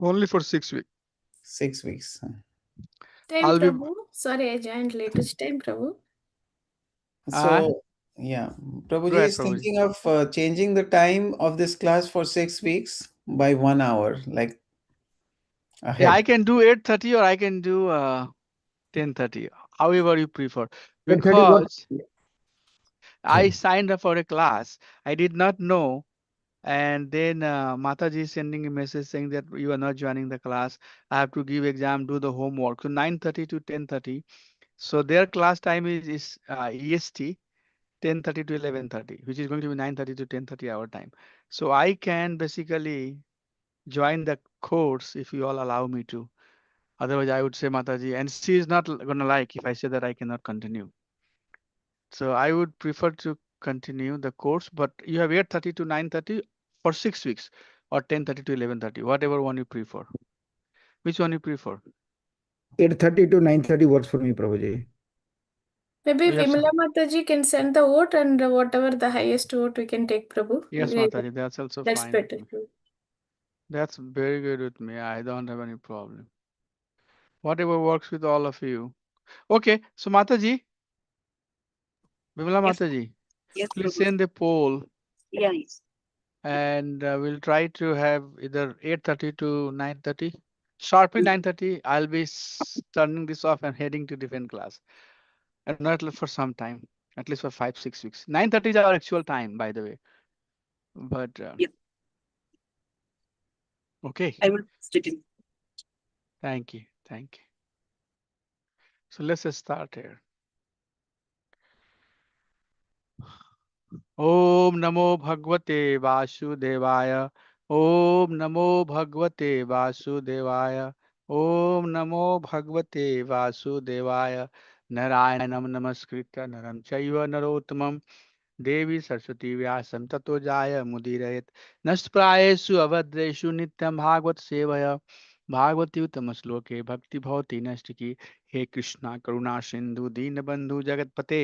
Only for 6 weeks. 6 weeks. Time I'll be. Prabhu. Sorry, I joined late. Which time Prabhu? Uh, So, yeah, Go Prabhuji ahead, is Prabhuji. thinking of changing the time of this class for 6 weeks by 1 hour, like Yeah, I ahead. can do 8:30 or I can do 10:30, however you prefer. 10:30 works. Because I signed up for a class. I did not know. And then Mataji is sending a message saying that you are not joining the class. I have to give exam, do the homework. So 9:30 to 10:30. So their class time is EST 10:30 to 11:30, which is going to be 9:30 to 10:30 our time. So I can basically join the course if you all allow me to. Otherwise, I would say Mataji, and she is not gonna like if I say that I cannot continue. So I would prefer to continue the course, but you have 8:30 to 9:30 for 6 weeks, or 10:30 to 11:30, whatever one you prefer. Which one you prefer? 8:30 to 9:30 works for me, Prabhuji. Maybe We have Vimala some. Mataji can send the vote and whatever the highest vote we can take, Prabhu. Yes, Mataji, that's also That's fine with better. me. That's very good with me. I don't have any problem. Whatever works with all of you. Okay, so Mataji, Bimala Yes, Mataji, yes, please Prabhu. send the poll, Yeah, yes. and we'll try to have either 8:30 to 9:30. Sharply 9:30, I'll be turning this off and heading to different class. And not for some time, at least for 5 6 weeks. 9:30 is our actual time, by the way. But Yes, okay, I will sit in. thank you, thank you. So let's just start here. Om Namo Bhagavate Vasudevaya. Om Namo Bhagavate Vasudevaya. Om Namo Bhagavate Vasudevaya. Narayanam Namaskritya Naram Chaiva Narottamam देवी सरस्वती व्यासं ततो जाय मुदीरयेत् नष्टप्रायेषु अभद्रेषु नित्यं भागवत सेवया भागवती उत्तम श्लोके भक्ति भवति नष्टिकी हे कृष्णा करुणा सिंधु दीनबंधु जगतपते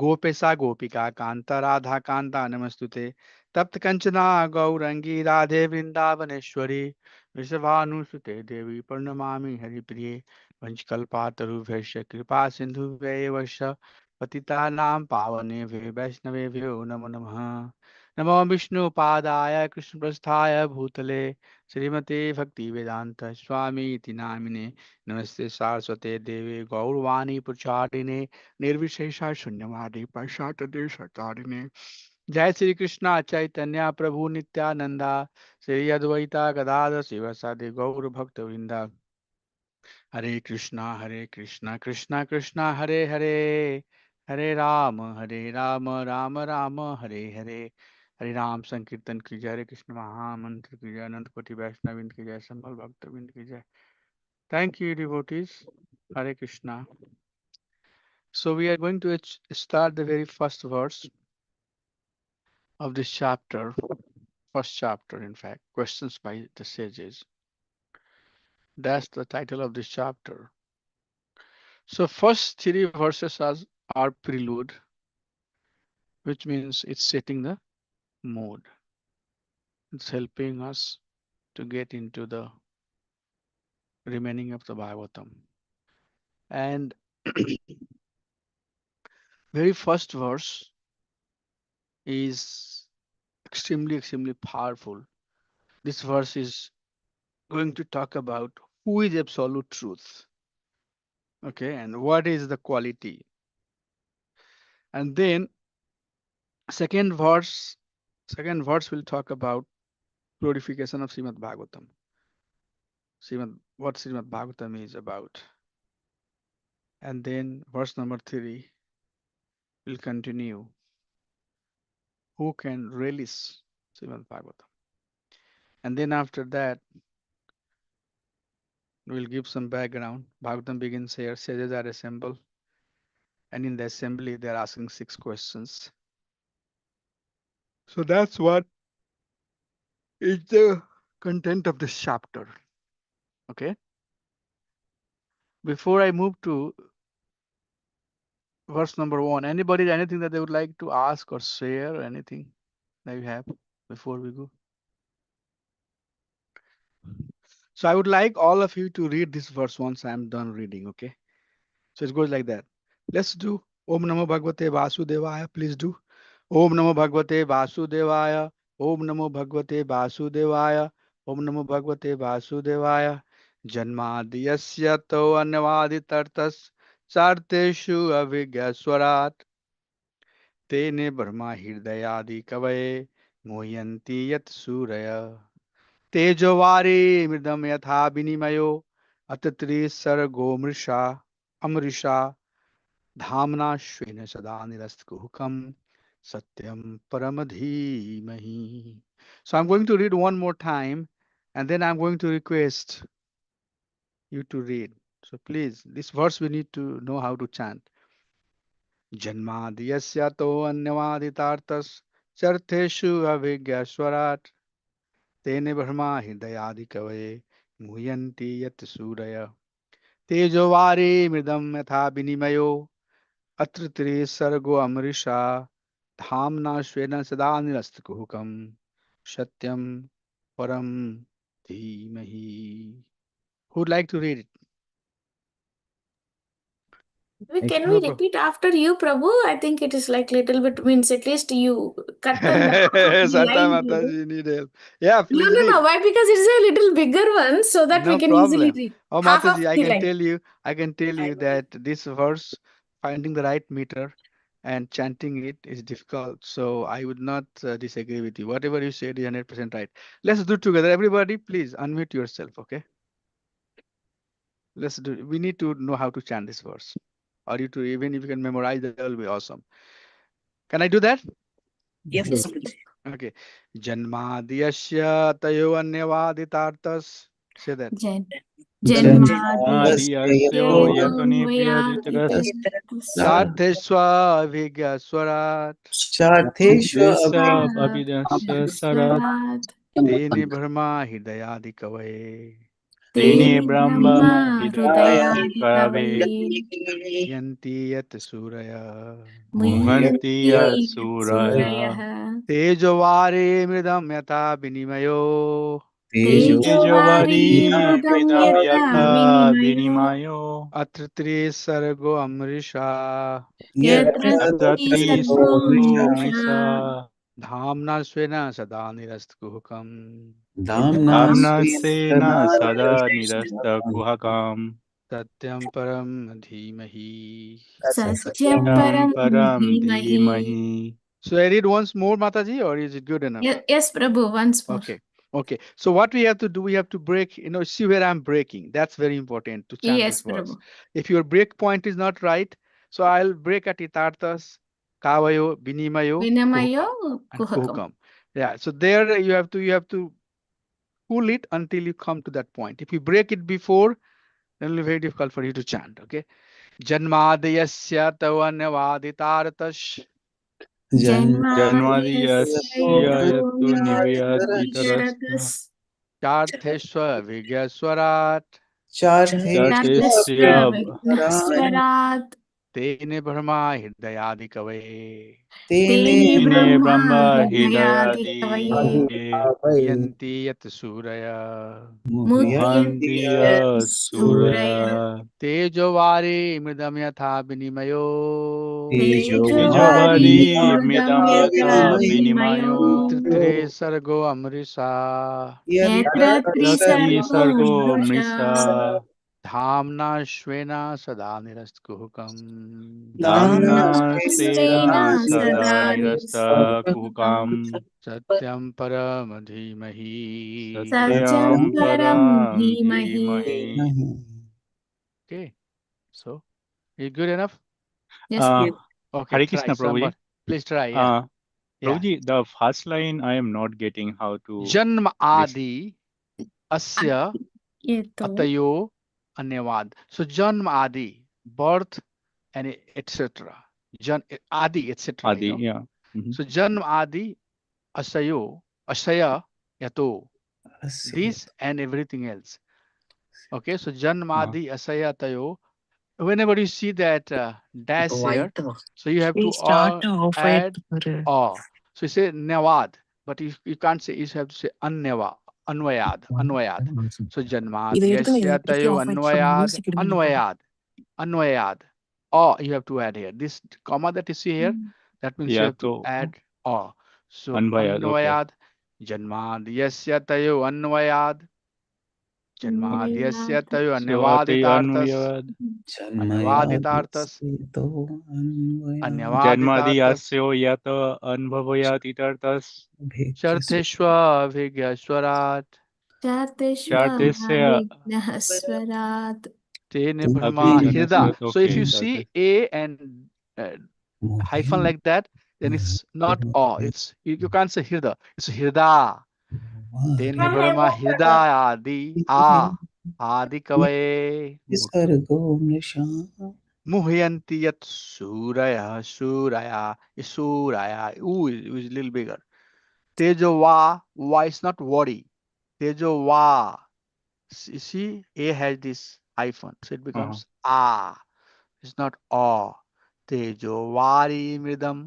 गोपेशा गोपिका कांता राधा कांता नमस्तुते तप्त कंचना गौरंगी राधे वृंदावनेश्वरी वृषभानुसुते देवी प्रणमामि हरिप्रिये वंशकल्पातरुभ्यश्च कृपा सिन्धुभ्यैव च पतितानां पावनेभ्यो वैष्णवेभ्यो नमो नमः नमो विष्णुपादाय कृष्णप्रस्थाय भूतले श्रीमते भक्तिवेदान्त स्वामी इति नामिने नमस्ते सारस्वते देवे गौरवाणी प्रचारिणे निर्विशेषा शून्यवादी पश्चात देशतारिणे जय श्री कृष्णा चैतन्य प्रभु नित्यानंदा श्री अद्वैता गदाधर शिवसादि गौर भक्त वृंदा हरे कृष्णा कृष्णा कृष्णा हरे हरे हरे राम राम राम हरे हरे हरे राम संकीर्तन की जय हरे कृष्ण महामंत्र की जय अनंत कोटि वैष्णविंद की जय संभल भक्तविंद की जय thank you devotees Hare Krishna. So we are going to start the very first verse of this chapter, first chapter, in fact, questions by the sages. That's the title of this chapter. So first three verses are prelude, which means it's setting the mood. It's helping us to get into the remaining of the Bhagavatam. And very first verse is extremely powerful. This verse is going to talk about who is absolute truth. Okay, and what is the quality. And then second verse second verse will talk about glorification of Srimad Bhagavatam. What Srimad Bhagavatam is about. And then verse number 3 will continue who can relish Srimad Bhagavatam. And then after that we'll give some background. Bhagavatam begins here, sages are assembled, and in the assembly they're asking 6 questions. So that's what is the content of this chapter. Okay. Before I move to verse number 1, anybody, anything that they would like to ask or share, anything that you have before we go? So I would like all of you to read this verse once I'm done reading, okay? So it goes like that. Let's do Om Namo Bhagavate Vasudevaya. Please do. Om Namo Bhagavate Vasudevaya. Om Namo Bhagavate Vasudevaya. Om Namo Bhagavate Vasudevaya. Janmadiyasya to anyavaditartas sarteshu avigya swarat tene brahma hirdayadi kavaye moyanti yat suraya तेजोवारी मृदम यथा विनिमयो अतत्री सर्गो मृषा अमृषा धामना श्वेन सदा निरस्तकुहकम satyam paramadhimahi. So I'm going to read one more time and then I'm going to request you to read. So please, this verse we need to know how to chant. Janmadiyasya to anyavaditartas chartheshu avigyaswarat तेने ब्रह्मा हृदयादि कवये मुह्यन्ति यत् सूरय तेजोवारी मृदं यथा विनिमयो अत्र त्रिसर्गो अमृषा धाम्ना स्वेन सदा निरस्तकुहकं सत्यं परं धीमहि. Who would like to read it? Can No we problem. repeat after you, Prabhu? I think it is like little bit means at least you cut in the half of the Santa line. Prabhu. Mataji need help. Yeah, No, please no, read. no. Why? Because it's a little bigger one, so that we No can easily problem. read Oh, half of Mataji, the line. I can tell you that this verse, finding the right meter and chanting it is difficult. So I would not disagree with you. Whatever you said is 100% right. Let's do it together. Everybody, please unmute yourself, okay? Let's do. We need to know how to chant this verse. Or you to even if you can memorize, that will be awesome. Can I do that? Yes. Okay. Janmadiyasya tayo anyavaditartas. Say that. Jan. Janmadhyasya Adiyasyo Janmadhyayam yatunebhyaditaras Sartheswa vigya swarat Chartheshva Aditya abhidasya sarat Swarat. tene brahma hridayadi kavaye Tene Tene Brahma Brahma Hidayati Hrudayadi Kave Kavaye yanti yat suraya Muhanti Muhyanti Suraya Surayah tejovari mridam yata vinimayo Tejo Tejovari Tejavari Mridam Mridam Yata Yata Vinimayo Vinimayo atritri sargo amrisha Yatra Yatratri Sargom Sargo Risha Mrisa dhamna svena sada nirastkuhukam Damna Damna Svena Sena Sada Nirasta Kuhakam satyam param dhimahi. Satyam Satyam Param Param Dhimahi. Dhimahi. So I read once more, Mataji, or is it good enough? Yes, Prabhu, once more. Okay. Okay. So what we have to do, we have to break, see where I'm breaking. That's very important to chant this Yes, verse. Prabhu. If your break point is not right, so I'll break at itartas, kavayo, binimayo, Vinamayo kuhukam, and Kuhakam. kuhukam. Yeah. So there you have to pull it until you come to that point. If you break it before, then it'll be very difficult for you to chant. Okay. Janmadayasya tavanyavaditartash. Janmadhyasya Janmadhyasya Yato Yatu Nivyatitarastu Nivyadas Chartheshwa Vigyaswarat Chartheshva Yatashya Chartesya Vignaswarat Tene Brahma Hridayadi Kavaye Tene Tene Tine Brahma Brahma Hridayadi Hidayati Kavaye Muhyanti Yat Suraya Mudhyanti Muhantiya Suraya Suraya Tejovari Mridam Yatha Vinimayo Tejovari Tejavari Mridam Midam Yata Yata Vinimayo Vinimayo Tritre Sargo Amrisa Yatra Ratri Trisargo Sargo Mrisha Mrisa Dhamna Shvena Sada Nirastkuhukam Dhamna Damna Sena Sena Sada Sada Nirasta Kukam Satyam Paramadhimahi. Satyam Satyam Param Param Dhimahi. Dhimahi. Okay. So, is good enough? Yes, Uh, Okay, Hare try. Krishna Somebody. Prabhuji. Please try. Yeah. Uh, Yeah. Prabhuji, the first line I am not getting how to Janma listen. adi asya Yeto atayo anyavad. So janma adi, birth and etc. Jan adi etc. Adi, yeah. Mhm. So janma adi asayo asaya yato. This and everything else. Okay. So janma Uh, adi asaya tayo. Whenever you see that dash here, so you have to add a. So you say nevad, but you can't say, you have to say anneva, Anvayad. Anvayad. So ఇది ఎడుతున్నా Janmadhyasya electricity tayo of అయింది from Anvayad. University meaning Anvayad. Anvayad. Or you have to add here. This comma that you see here, that means you Yeah, have to so add or. So Anvayad, okay. Anvayad. Janmadhyasya tayo Anvayad. Janmadhyasya tayo So Ate Anyavaditartas. Anvayad. Anyavaditartas. Janmadi Anyavaditartas. Asyo Yata Anbhavayatitartas. Charteshwa Vigyaswarat. Chartesya విఘ్నస్వరాత్ Tene Brahma Hirda. Abhignanasya. So if Okay, you see Chartes. A and hyphen like that, then it's not O. It's you can't say Hirda. It's Hirda. Tene Brahma Hirda Adi Adi Kavaye Muhyanti Yat Suraya Suraya Suraya. Ooh is a little bigger. Tejo wa is not wadi. Tejo wa. See, A has this hyphen, so it becomes A. It's not A. Tejo vari mridam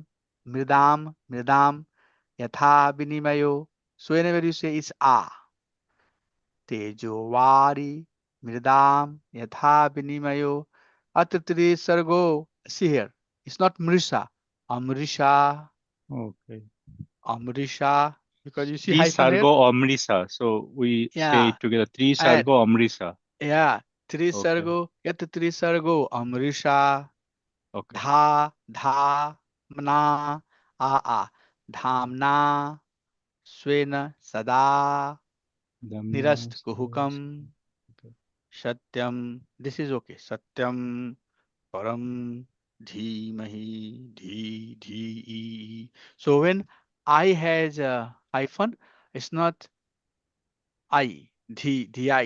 yatha vinimayo. So whenever you say it's A. Tejo vari mridam yatha vinimayo. Atritri sargo. See here, it's not mrisha. Amrisha. Okay. Amrisha. Because you see Three hyphen here. Sargo Amrisa. So we say Yeah. it together. Three And Sargo Amrisa. yeah. Okay. Yat Trisargo Amrisha. Okay. Dha mna a dhamna swena sada Damna nirast kuhukam Okay. satyam. This is okay. Satyam param dhi. So when I has a hyphen, it's not I. I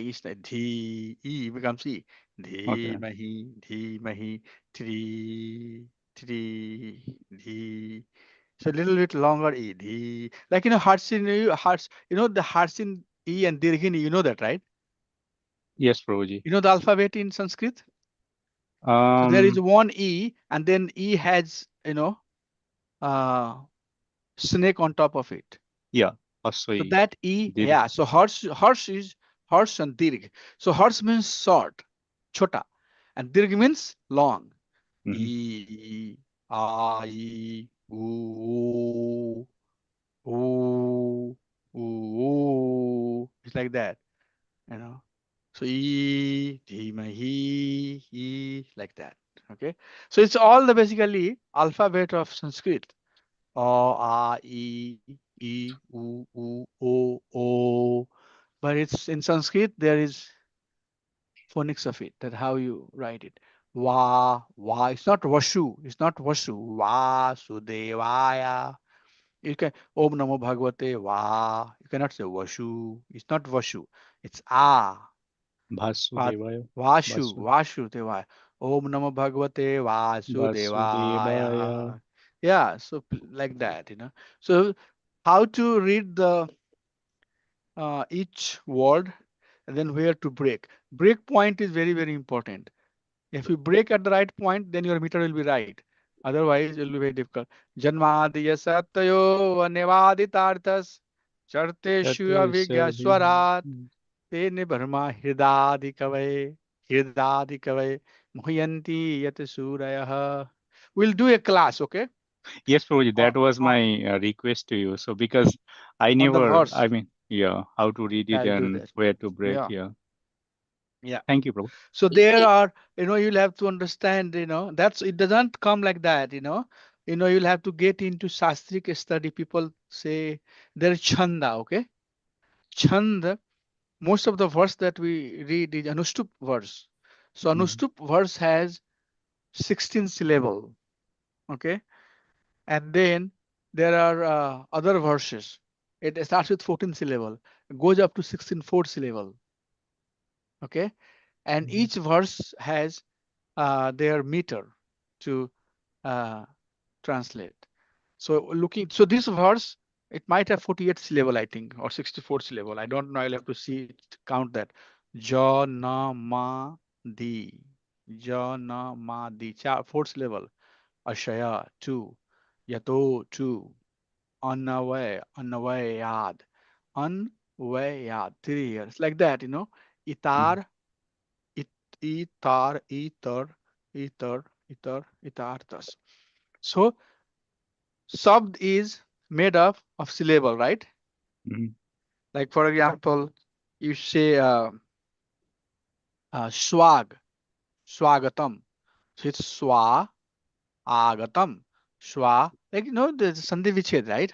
is like E becomes E. Okay. Dhimahi, Dhi. So a little bit longer E. Like hearts, the hearts in E and Dirgh in E, you know that, right? Yes, Prabhuji. You know the alphabet in Sanskrit? So there is one E and then E has, uh, snake on top of it. Yeah. So Aswai. that E, Did yeah. So horse is horse and dirg. So horse means short, chota, and dirg means long. E, I, oo, oo, oo. It's like that, you know. So like that. Okay. So it's all the basically alphabet of Sanskrit. A, I, O. But it's in Sanskrit, there is phonics of it, that how you write it. Va. It's not Vashu. It's not Vasu. Vasudevaya. You can Om Namo Bhagavate Va. You cannot say Vashu. It's not Vashu. It's A. Vasudevaya. Vasudevaya. Om Namo Bhagavate Vasudevaya. Vasudevaya. Yeah, so like that, So how to read the each word and then where to break. Break point is very, very important. If you break at the right point, then your meter will be right. Otherwise, it will be very difficult. Janmadya satyo anevaditarthas charteshu avigya swarat tene brahma hridadi kavai muhyanti yat surayah. We'll do a class, okay, Yes, Prabhuji, on, that was on, my request to you. So because I on the never, verse. I mean, yeah, how to read it I'll do and that. where to break. Yeah. Yeah. Yeah. Thank you, Prabhu. So there are, you'll have to understand, it doesn't come like that, you'll have to get into Shastric study. People say there is Chanda, okay? Chanda, most of the verse that we read is Anushtup verse. So Anushtup verse has 16 syllable, okay? And then there are other verses. It starts with 14 syllable, goes up to 16 fourth syllable, okay? And each verse has their meter to translate. So so this verse, it might have 48 syllable, I think, or 64 syllable. I don't know. I'll have to see count that. Ja na ma di. Ja na ma di. Fourth syllable. Ashaya, two. Yato, two. Anavayad. way, yeah, 3 years. Like that, Itar, it, itar, itartas. So Shabd is made up of syllable, right? Mhm. Like for example, you say swag, swagatam. So it's swa, agatam, swa. Like the sandhi vichhed, right?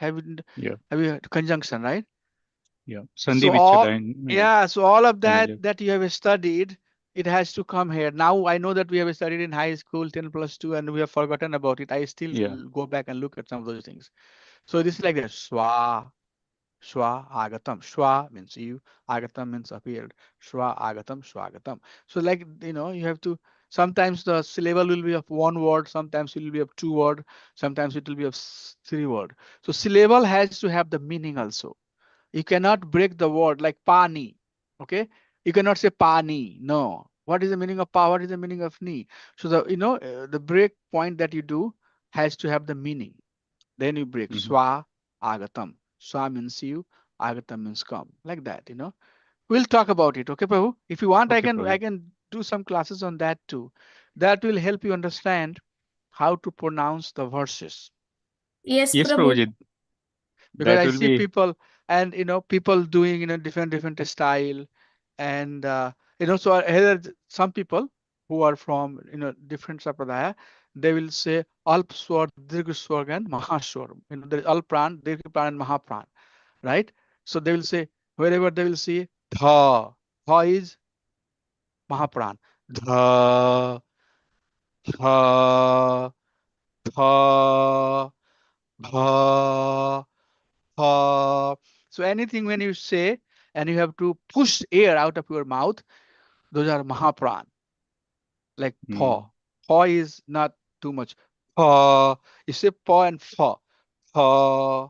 Yeah. Have you heard conjunction, right? Yeah. So Sandhi all Vichcheda in yeah, so all of that Kannada. that you have studied, it has to come here. Now I know that we have studied in high school 10+2 and we have forgotten about it. I still Yeah. go back and look at some of those things. So this is like that. Swa agatam. Shwa means you, agatam means appeared. Shwa agatam, swagatam. So like you have to sometimes the syllable will be of one word, sometimes it will be of two word, sometimes it will be of three word. So syllable has to have the meaning also. You cannot break the word like pani. Okay? You cannot say pani. No. What is the meaning of pa? What is the meaning of ni? So the break point that you do has to have the meaning. Then you break Mhm. swa agatam. Swa means you, agatam means come. Like that. We'll talk about it. Okay, Prabhu? If you want, I Okay, can I Prabhuji. can do some classes on that too. That will help you understand how to pronounce the verses. Yes, Yes, Prabhu. Prabhuji. Because That I will see be. people and people doing different style and so here are some people who are from different sampradaya. They will say alp swar, dirgha swar and mahaswar. There is alp pran, dirgha pran and mahapran, right? So they will say wherever they will see dha is mahapran, dha dha dha dha. So anything when you say and you have to push air out of your mouth, those are mahapran, like paw. Mm. Paw is not too much. Paw. You say paw and fa. Paw.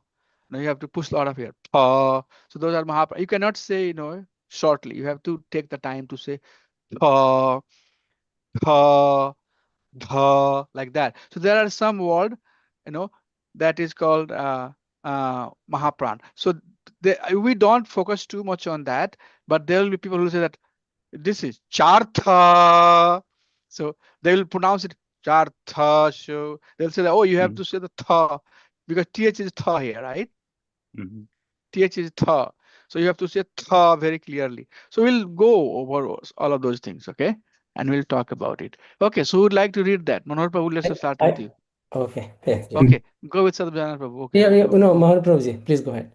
Now you have to push a lot of air. Paw. So those are mahapran. You cannot say, shortly. You have to take the time to say paw, paw, like that. So there are some word, you know, that is called Mahapran. So we don't focus too much on that, but there will be people who say that this is Chartha. So they will pronounce it Chartha. So they'll say that, oh, you have Mm. to say the Tha because TH is Tha here, right? Mhm. TH is Tha. So you have to say Tha very clearly. So we'll go over all of those things, okay? And we'll talk about it. Okay, so who would like to read that? Manohar Prabhu, let's start with you. Okay. Yes, yes. Okay, go with Sadhguru Prabhu. Okay, Yeah, go. no, Mohan Prabhuji, please go ahead.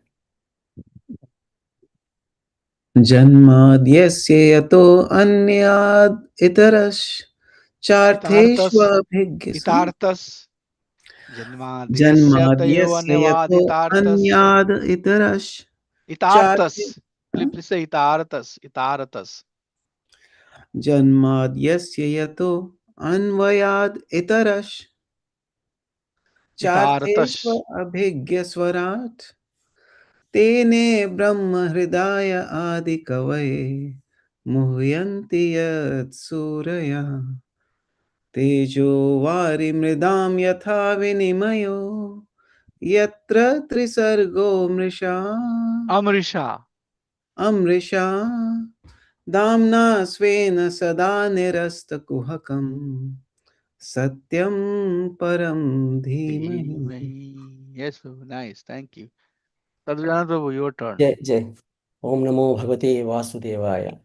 जन्माद्यस्य यतो अन्याद् इतरश् Itartas, चार्थेष्वभिज्ञस्व itartas, janmadhyasya tayo जन्माद्यस्य यतो anyavaditartas, अन्याद् इतरश् चार्थे itartas. Please say itartas, itartas, जन्माद्यस्य यतो अन्वयाद् इतरश् चार्थेष्व itartas. अभिज्ञस्वराट् तेने ब्रह्महृदाय आदिकवये मुह्यन्ति यत् सूरया तेजो वारिमृदां यथा विनिमयो यत्र त्रिसर्गो मृषा Amrisha, अमृषा दाम्ना स्वेन सदा निरस्तकुहकम् सत्यं परं धीमहि Dhimahi. Yes, Prabhu, nice, thank you. Sadhguru Prabhu, your turn. Jai, Jai. Om Namo Bhagavate Vasudevaya.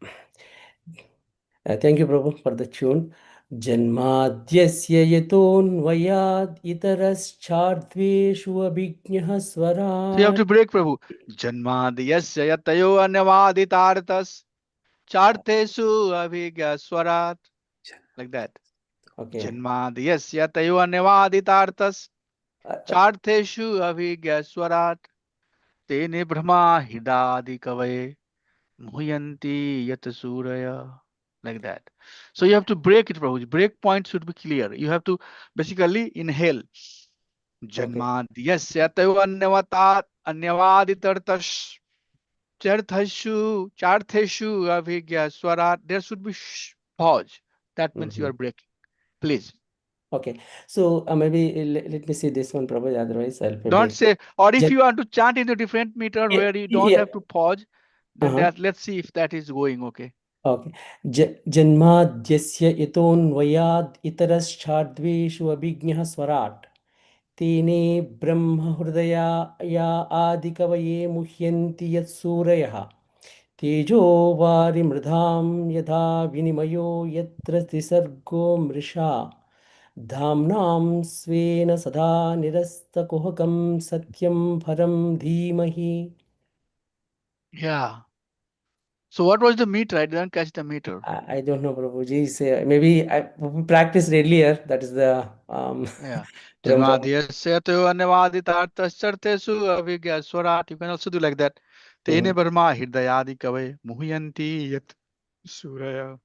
Thank you, Prabhu, for the tune. Janmadyasya yatonvayad itaraschartveshu abhignah So you have to swarat. break Prabhu. Janmadhyasya tayo anyavaditartas, chartesu abhigya swarat. Like that. Okay. Janmadhyasya tayo anyavaditartas, चार्थेषु अभिज्ञस्वराट तेने ब्रह्मा हृदादि कवये मुह्यन्ति यत सूरय. Like that. So you have to break it, Prabhuji. Break point should be clear. You have to basically inhale. Okay. Janmadhyasya tayvanyavatat anyavaditartash chartheshu abhigyaswarat. There should be pause. That means you Mhm. are breaking. Please. Okay. So maybe let me see this one, Prabhu. Otherwise, I'll Don't probably. say, or if you want to chant in a different meter where you don't Yeah. have to pause, let's see if that is going okay. Okay. Janmadhyasya itonvayad itaraschaddveshu abhignah swarat. Tene brahma hridaya ya adikavaye muhyanti yat surayah. Tejo vari mridham yadha vinimayo yatra tisargo mrisha. Dhamnam svena sada nirasta kuhakam satyam param dhimahi. Yeah. So what was the meter? I didn't catch the meter. I don't know, Prabhuji. Say maybe we practiced earlier. That is the Yeah. Brahma. Janmadhyasya tu anvaditartasartesu avigya swarat. You can also do like that. Tene Mhm. brahma hridayadi kave muhyanti yat suraya.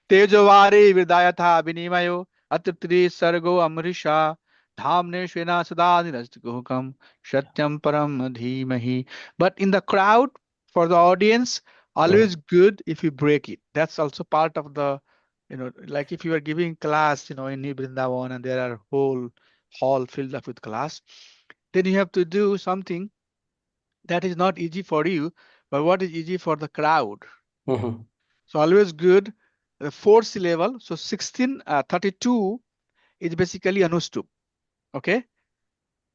तेजवारे विदायथा विनिमयो Atri सर्गो अमृषा धामने श्वेना सदा निरस्तकुहकम सत्यम परम धीमहि. But in the crowd, for the audience, always good if you break it. That's also part of the, like if you are giving class, in Vrindavan and there are whole hall filled up with class, then you have to do something that is not easy for you, but what is easy for the crowd. Mhm. So always good. The fourth syllable. So 32 is basically anustup. Okay.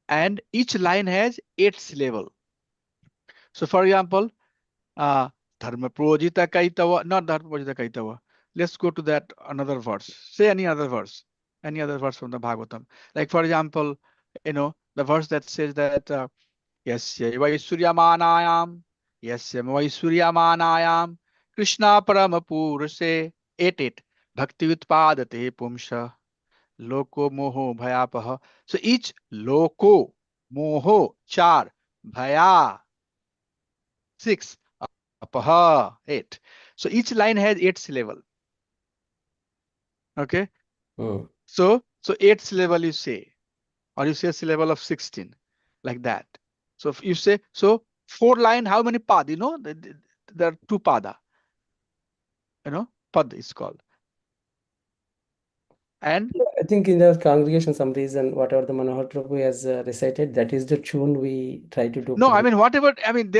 And each line has 8 syllable. So for example, dharma projita kaitava, not dharma projita kaitava. Let's go to that another verse. Say any other verse. Any other verse from the Bhagavatam. Like for example, the verse that says that Yasya Vaisuryamānāyām, Yasya Vaisuryamānāyām, Krishna Paramapuruse, 8. Bhakti Utpadate Pumsha, Loko Moho Bhayapaha. So each Loko, Moho, 4, Bhaya, 6, Apaha, 8. So each line has 8 syllable. Okay. Mm. So 8 syllable you say, or you say a syllable of 16, like that. So if you say, so 4 line, how many pad? There are 2 pada. Pad is called. And I think in the congregation, some reason, whatever the Manohar Prabhu has recited, that is the tune we try to do. no, I Prabhu. mean, whatever, I mean,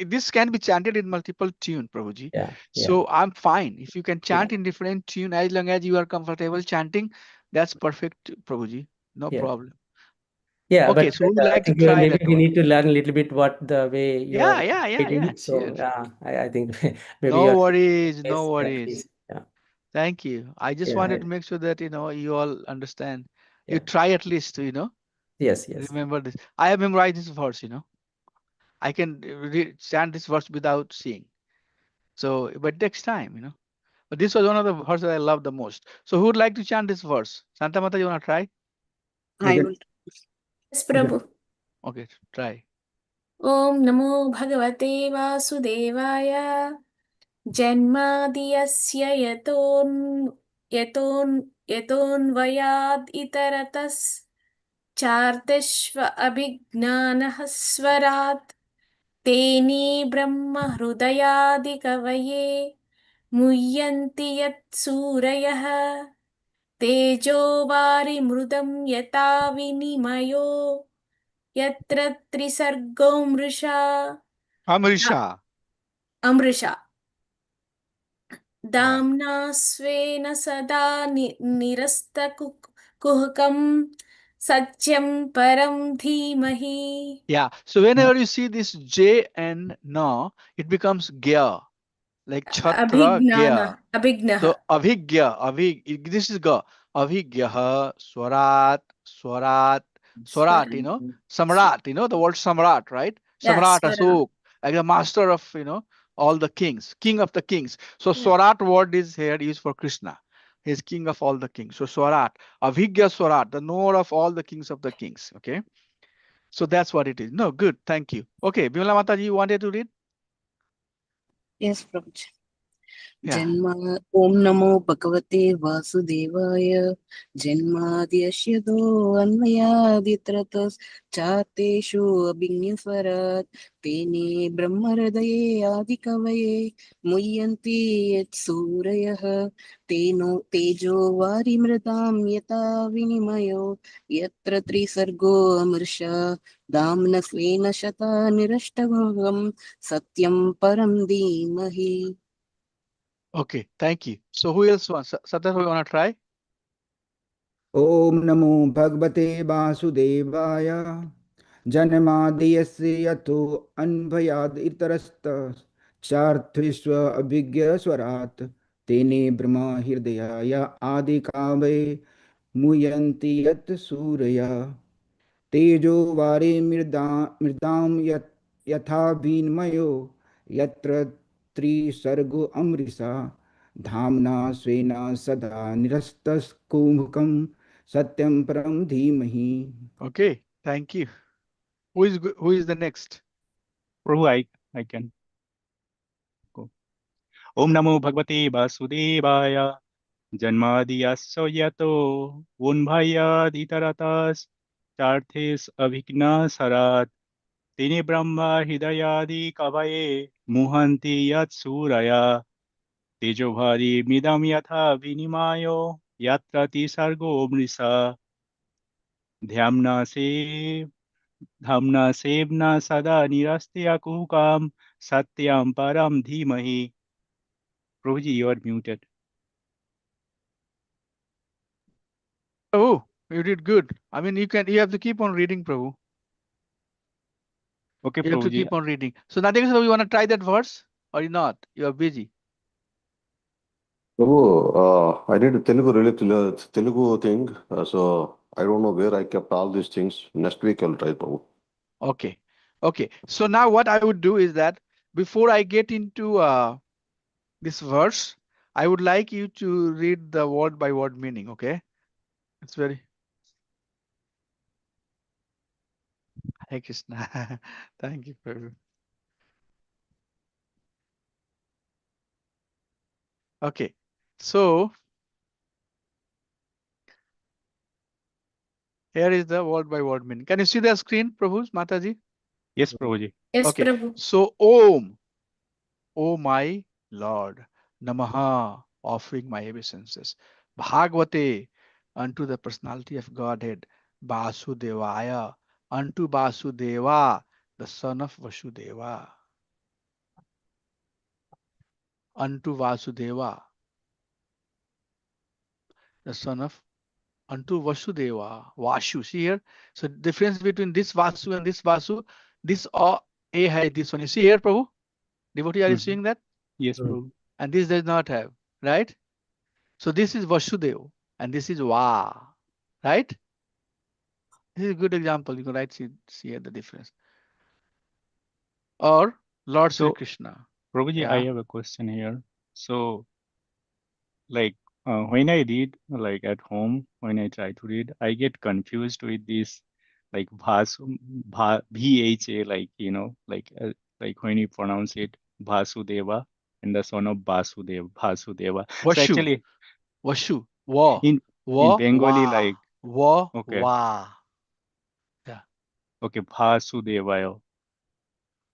this can be chanted in multiple tune, Prabhuji. Yeah, yeah, So I'm fine. If you can chant in different tune, as long as you are comfortable chanting, that's perfect, Prabhuji. No yeah. problem. Yeah, Okay, but so we would I like to think try maybe that we one. need to learn a little bit what the way you are Yeah, reading. sure. So I think maybe No you're worries, yes, no yeah, worries. please. Yeah, Thank you. I just yeah, wanted to make sure that, you all understand. You yeah. try at least to, Yes, yes. remember this. I have memorized this verse, I can chant this verse without seeing. So, but it takes time, But this was one of the verses I love the most. So who would like to chant this verse? Santa Mata, you want to try? I will. Yes, Prabhu. Okay, try. ॐ नमो भगवते वासुदेवाय जन्मादियस्य यतोऽन्वयाद् इतरतश्चार्तिष्व अभिज्ञानः स्वरात् तेने ब्रह्महृदयादिकवये मुह्यन्ति यत्सूरयः तेजो वारिमृदं यथा विनिमयो यत्र त्रिसर्गो मृषा Amrisha. अमृषा Yeah. दाम्ना स्वेन सदा निरस्तकुहकं सत्यं परं धीमहि. Yeah. So whenever you see this J and Na, it becomes Gya, like Chhatra Gya. अभिज्ञः So this is Ga. Avigyaha, Swarat, Samrat, the word Samrat, right? Samrat Swara Asok, like the master of, all the kings, king of the kings. So Swarat word is here used for Krishna. He is king of all the kings. So Swarat, Avigya Swarat, the knower of all the kings of the kings. Okay. So that's what it is. No, good. Thank you. Okay. Bimala Mataji, you wanted to read? Yes, Prabhuji. Yeah. जन्म ॐ नमो भगवते वासुदेवाय जन्माद्यस्य अन्वयादित्रतश्चार्तेषु अभिज्ञस्वरात् तेने ब्रह्महृदये आदिकवये मुह्यन्ति यत्सूरयः तेजो वारिमृतां यथा विनिमयो यत्र त्रिसर्गो अमृषा दाम्न स्वेन शता निरष्टभवम् सत्यं परं धीमहि. Okay. Thank you. So who else wants? Satar, we want to try? ॐ नमो भगवते वासुदेवाय जन्माद्यस्य यतो अन्भयाद् इतरस्तश्चार्थेष्व अभिज्ञस्वरात् तेने ब्रह्म हृदयाय आदिकावये मुह्यन्ति यत् सूरयः तेजो वारे मृदां यथा विनिमयो यत्र त्रिसर्गो अमृषा धाम्ना स्वेन सदा निरस्तकुम्भकं सत्यं परं धीमहि. Okay. Thank you. Who is the next? Prabhu, I can go. Om Namo Bhagavate Vasudevaya Janmadiyasya yato Unbhayad itaratas Charthes Abhigna Sarat Tini Brahma Hidayadi Kavaye Muhanti Yat Suraya Tejobhari Midam Yatha Vinimayo Yatrati Sargo Mrisa Dhyamna Se Dhamna Sevna Sada Nirastya Kukam Satyam Param Dhimahi. Prabhuji, you are muted. Oh, you did good. I mean, you have to keep on reading, Prabhu. Okay, You have to Prabhuji. keep on reading. So nothing, so you want to try that verse or you not? You are busy. Prabhu, I did Telugu thing, so I don't know where I kept all these things. Next week I'll try, Prabhu. Okay. Okay. So now what I would do is that before I get into this verse, I would like you to read the word by word meaning. Okay. It's very Hare Krishna. Thank you, Prabhu. Okay. So here is the word by word meaning. Can you see the screen, Prabhu, Mataji? Yes, Prabhuji. Yes, Okay. Prabhu. So Om, O my Lord, Namaha, offering my obeisances. Bhagavate, unto the personality of Godhead. Vasudevaya, unto Vasudeva, the son of Vasudeva. Unto Vasudeva, the son of unto Vasudeva. Vasu. See here. So difference between this Vasu and this Vasu. This A has this one. You see here, Prabhu? Devotee, are you seeing that? Yes, Prabhu. And this does not have, right? So this is Vasudev and this is Va, right? This is a good example. You can write see here the difference. Or Lord Sri So, Krishna. Prabhuji, I Yeah. have a question here. So, like, when I read, like at home, when I try to read, I get confused with this, like VHA, like, like when you pronounce it Vasudeva and the son of Vasudeva. So Vashu. actually, Vashu. Va. in Va. Bengali, Va. like, Va. okay, Va. Yeah. okay, Vasudevaya.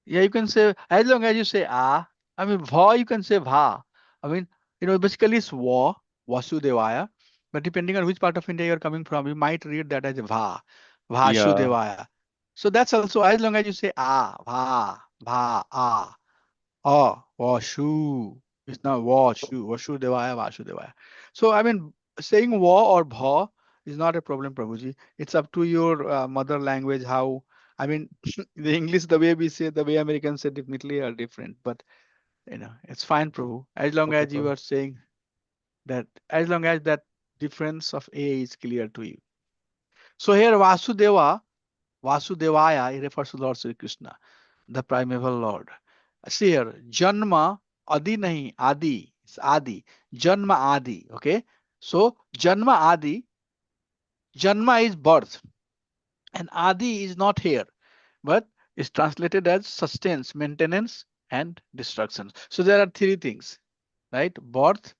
Yeah, you can say as long as you say ah. I mean va, you can say va. I mean, basically it's va, Vasudevaya. But depending on which part of India you're coming from, you might read that as va, Yeah. Vasudevaya. So that's also as long as you say ah, va, Vashu. It's not Vashu, Vasudevaya, Vasudevaya. So I mean, saying va or bha is not a problem, Prabhuji. It's up to your mother language how. I mean, the English, the way we say, the way Americans say, definitely are different. But it's fine, Prabhu. As long Okay, as you Prabhu. are saying that, as long as that difference of A is clear to you. So here, Vasudevaya, it refers to Lord Sri Krishna, the primeval Lord. See here, Janma, Adi nahi, Adi, it's Adi. Janma Adi, okay? So, Janma Adi, Janma is birth, and Adi is not here, but is translated as sustenance, maintenance, and destruction. So, there are three things. right? Birth,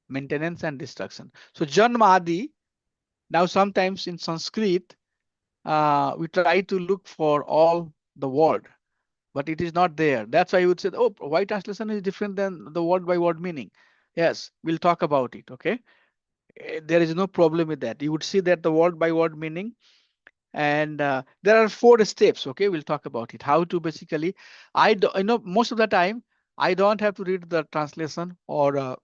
maintenance, and destruction. So Janmadi. Now sometimes in Sanskrit, we try to look for all the word, but it is not there. That's why you would say, oh, why translation is different than the word by word meaning. Yes, we'll talk about it. Okay, there is no problem with that. You would see that the word by word meaning, and there are 4 steps. Okay, we'll talk about it. How to basically, you know, most of the time I don't have to read the translation or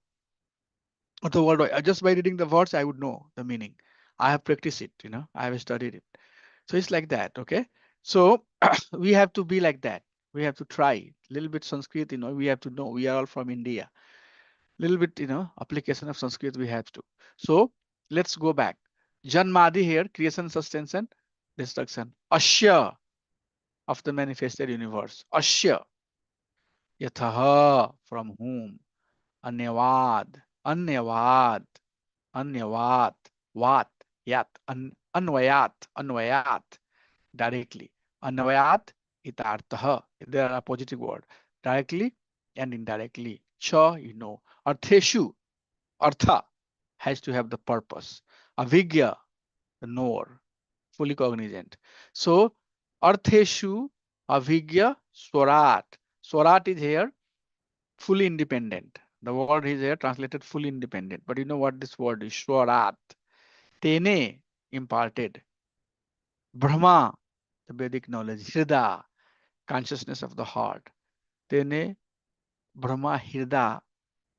the word. Just by reading the words, I would know the meaning. I have practiced it. You know, I have studied it. So it's like that. Okay, so we have to be like that. We have to try a little bit Sanskrit. You know, we have to know. We are all from India. Little bit, you know, application of Sanskrit we have to. So let's go back. Janmadi here, creation, sustenance, and destruction. Asya, of the manifested universe. Asya, yathaha, from whom. Anyavad, anyavad, anyavad, vat, yat, anvayat, directly. Anvayat, itartaha, there are positive word. Directly and indirectly. Cha, you know. Artheshu, artha, has to have the purpose. Avigya, the knower, fully cognizant. So, artheshu, avigya, swarat. Swarat is here fully independent. The word is here translated fully independent. But you know what this word is? Swarat. Tene, imparted. Brahma, the Vedic knowledge. Hrida, consciousness of the heart. Tene, Brahma, Hrida.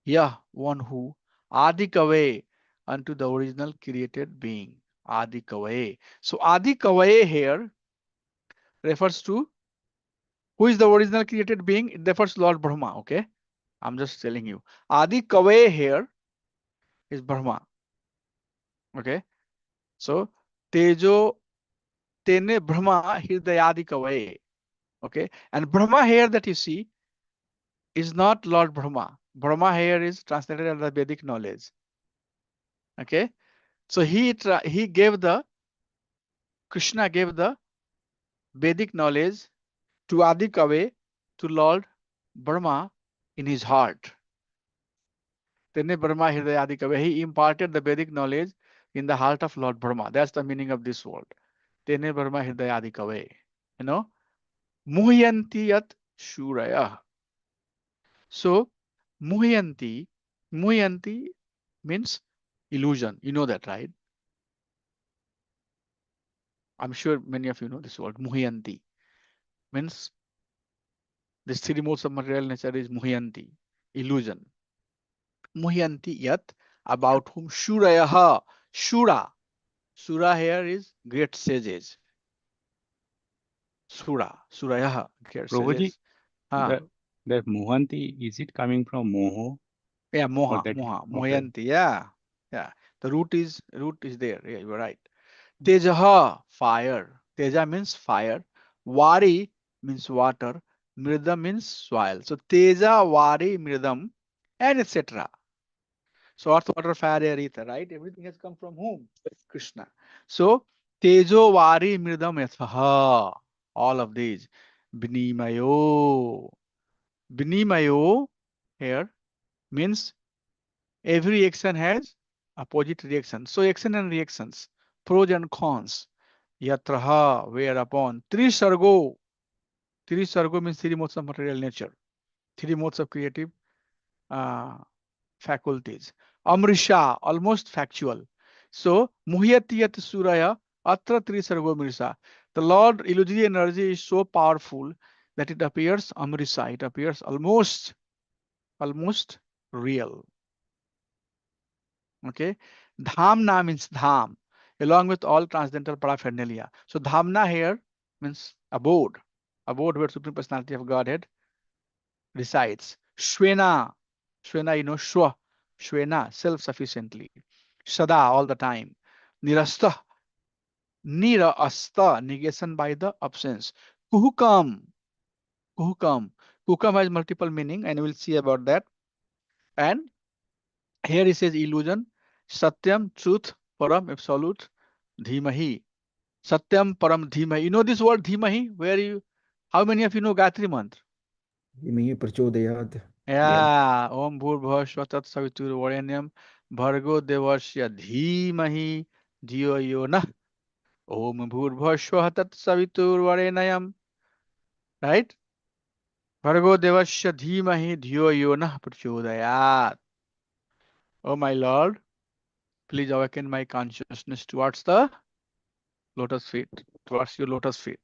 Yah, one who. Adi Kave, unto the original created being. Adi Kave. So Adi Kave here refers to who is the original created being? It refers to Lord Brahma. Okay. I'm just telling you. Adi Kave here is Brahma. Okay. So Tejo Tene Brahma Hridayadi Kave. Okay. And Brahma here that you see is not Lord Brahma. Brahma here is translated as the Vedic knowledge. Okay. So he gave the Krishna gave the Vedic knowledge to Adi Kave, to Lord Brahma in his heart. Tene Brahma Hridaya Adi Kave. He imparted the Vedic knowledge in the heart of Lord Brahma. That's the meaning of this word. Tene Brahma Hridaya Adi Kave. You know, Muhyanti yat Shuraya. So, Muhyanti, Muhyanti means illusion. You know that, right? I'm sure many of you know this word. Muhyanti means this 3 modes of material nature is Muhyanti, illusion. Muhyanti yat, about whom Shurayaha, Shura. Sura here is great sages. Sura, Surayaha, great Prabhuji, sages. Ah, the Mohanti, is it coming from Moho yeah, or Moha, that? Moha, Okay. Muhyanti, yeah, yeah. The root is there. Yeah, you're right. Tejaha, fire. Teja means fire. Vari means water. Mridam means soil. So Teja, Vari, Mridam, and etc. So earth, water, fire, air, ether, right? Everything has come from whom? Krishna. So Tejo, Vari, Mridam, Yathaha. All of these. Binimayo. Binimayo here means every action has opposite reaction. So action and reactions, pros and cons. Yatraha, whereupon. Trisargo. Trisargo means 3 modes of material nature. 3 modes of creative uh, faculties. Amrisha, almost factual. So, Muhyatiyat Suraya, Atra Trisargo Mirsa. The Lord illusory energy is so powerful that it appears Amrisa. It appears almost real. Okay. Dhamna means dham, along with all transcendental paraphernalia. So dhamna here means abode where Supreme Personality of Godhead resides. Shwena, Shwena, you know, Shwa, Shwena, self-sufficiently. Sada, all the time. Nirasta, Nira asta, negation by the absence. Kuhukam, Kuhukam. Kuhukam has multiple meaning, and we'll see about that. And here it says illusion, Satyam, truth, Param, absolute, Dhimahi. Satyam, Param, Dhimahi. You know this word Dhimahi? How many of you know Gayatri Mantra? Dhimhi prachodayat. Yeah. Om Bhur Tat Savitur Varenyam Bhargo Devasya Dhimahi Dhiyo Yo Nah. Om Bhur Tat Savitur Varenyam. Right? Bhargo Devasya Dhimahi Dhiyo Yo Nah Prachodayat. Oh my Lord, please awaken my consciousness towards the lotus feet, towards your lotus feet.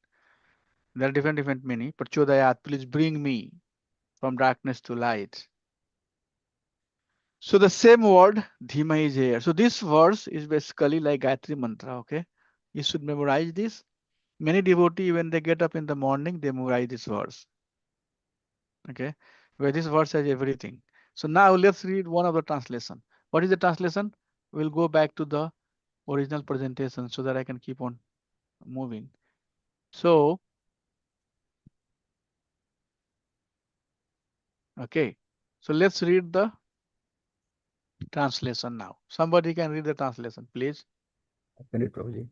There are different meaning. Prachodayat, please bring me from darkness to light. So the same word dhima is here. So this verse is basically like Gayatri mantra. Okay, you should memorize this. Many devotees, when they get up in the morning, they memorize this verse. Okay, where this verse has everything. So now let's read one of the translation. What is the translation? We'll go back to the original presentation so that I can keep on moving. So, okay, so let's read the translation now. Somebody can read the translation, please. Can it, Prabhuji?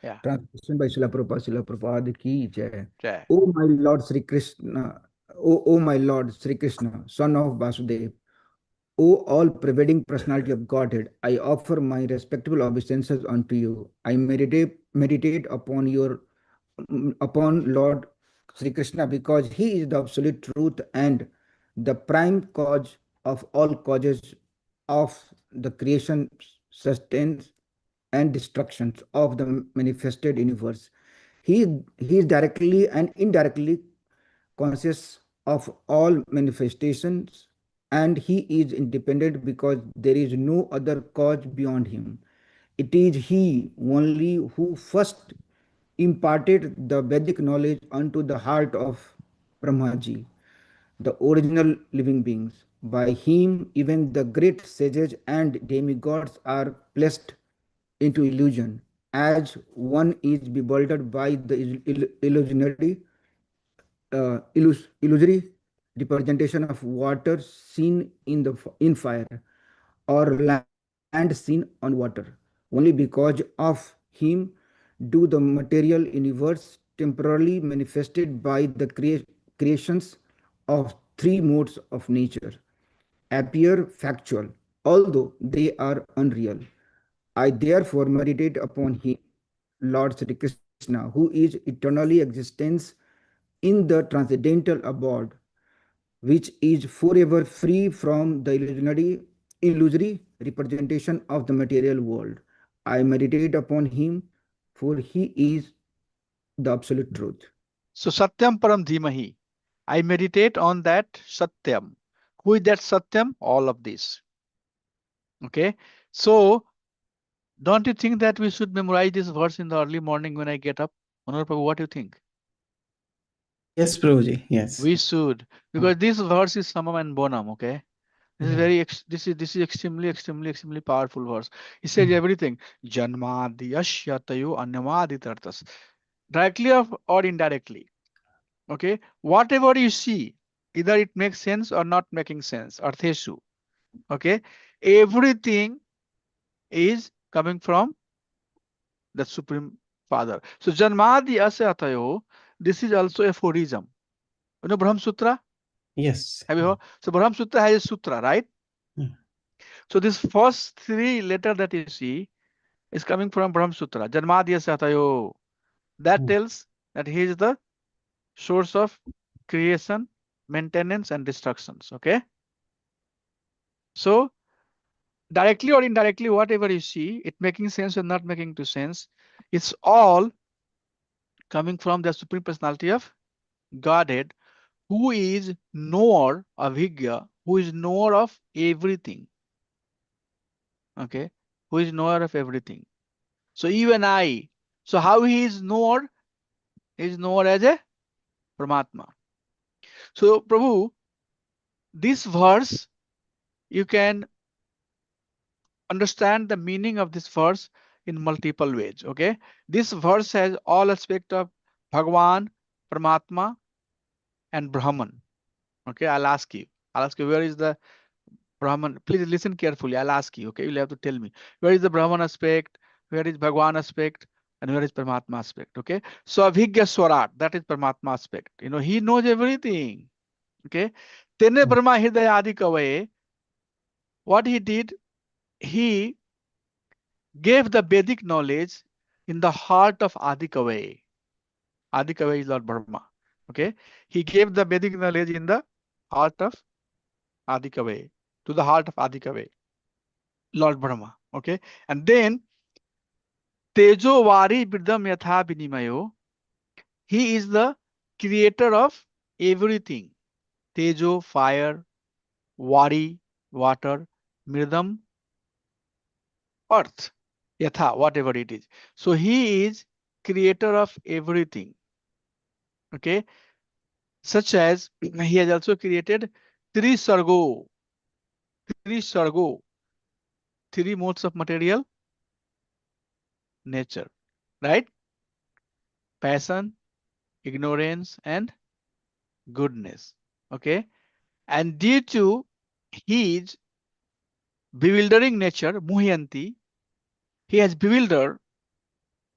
Yeah. Translation by Srila Prabhupada ki jai. Jai. O my Lord Sri Krishna, O my Lord Sri Krishna, son of Vasudev, O all-pervading personality of Godhead, I offer my respectable obeisances unto you. I meditate upon Lord Sri Krishna because he is the absolute truth and the prime cause of all causes of the creation, sustenance, and destructions of the manifested universe. He is directly and indirectly conscious of all manifestations, and he is independent because there is no other cause beyond him. It is he only who first imparted the Vedic knowledge unto the heart of Brahmaji, the original living beings. By him, even the great sages and demigods are placed into illusion, as one is bewildered by the illusory representation of water seen in fire or land seen on water. Only because of him do the material universe temporarily manifested by the creations of three modes of nature appear factual, although they are unreal. I therefore meditate upon him, Lord Sri Krishna, who is eternally existence in the transcendental abode, which is forever free from the illusory representation of the material world. I meditate upon him, for he is the absolute truth. So Satyam Param Dhimahi. I meditate on that Satyam. Who is that Satyam? All of this. Okay. So don't you think that we should memorize this verse in the early morning when I get up? Manor Prabhu, what do you think? Yes, Prabhuji. Yes. We should, because this verse is summum and bonum. Okay. This is Yeah. very this is extremely powerful verse. It says everything. Janmadi ashyatayu anyamadi tartas. Directly or indirectly. Okay. Whatever you see, either it makes sense or not making sense. Artheshu. Okay. Everything is coming from the Supreme Father. So Janmadi asyatayo. This is also a aphorism. You know Brahma Sutra? Yes. Have you heard? So Brahma Sutra has a sutra, right? Yeah. So this first three letter that you see is coming from Brahma Sutra. Janmadya Satayo. That tells that he is the source of creation, maintenance, and destructions. Okay. So directly or indirectly, whatever you see, it making sense or not making to sense, it's all coming from the Supreme Personality of Godhead, who is knower of Higya, who is knower of everything. Okay. Who is knower of everything. So you and I. So how he is knower? He is knower as a Paramatma. So Prabhu, this verse, you can understand the meaning of this verse in multiple ways. Okay. This verse has all aspect of Bhagwan, Paramatma, and Brahman. Okay. I'll ask you. Where is the Brahman? Please listen carefully. I'll ask you. Okay. You'll have to tell me. Where is the Brahman aspect? Where is Bhagwan aspect? And where is Paramatma aspect? Okay. So Abhigya Swarat, that is Paramatma aspect. You know, he knows everything. Okay. Tene Brahma Hridaya Adi Kavaye, what he did, he gave the Vedic knowledge in the heart of Adi Kavaye. Adi Kavaye is Lord Brahma. Okay, he gave the Vedic knowledge in the heart of Adi Kavaye, to the heart of Adi Kavaye, Lord Brahma. Okay, and then Tejo Vari Birdam Yatha Binimayo, he is the creator of everything. Tejo, fire, Vari, water, Mirdam, earth, Yatha, whatever it is. So he is creator of everything. Okay, such as he has also created three sargo, three modes of material nature, right? Passion, ignorance, and goodness. Okay, and due to his bewildering nature, Muhyanti, he has bewildered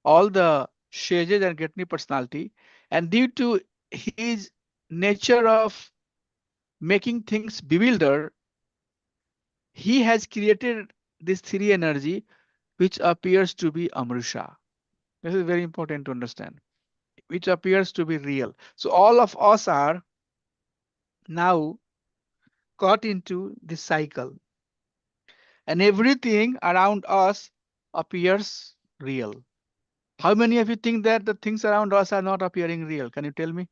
all the sages and great personality, and due to his nature of making things bewilder, he has created this three energy which appears to be Amrusha. This is very important to understand, which appears to be real. So all of us are now caught into this cycle, and everything around us appears real. How many of you think that the things around us are not appearing real? Can you tell me?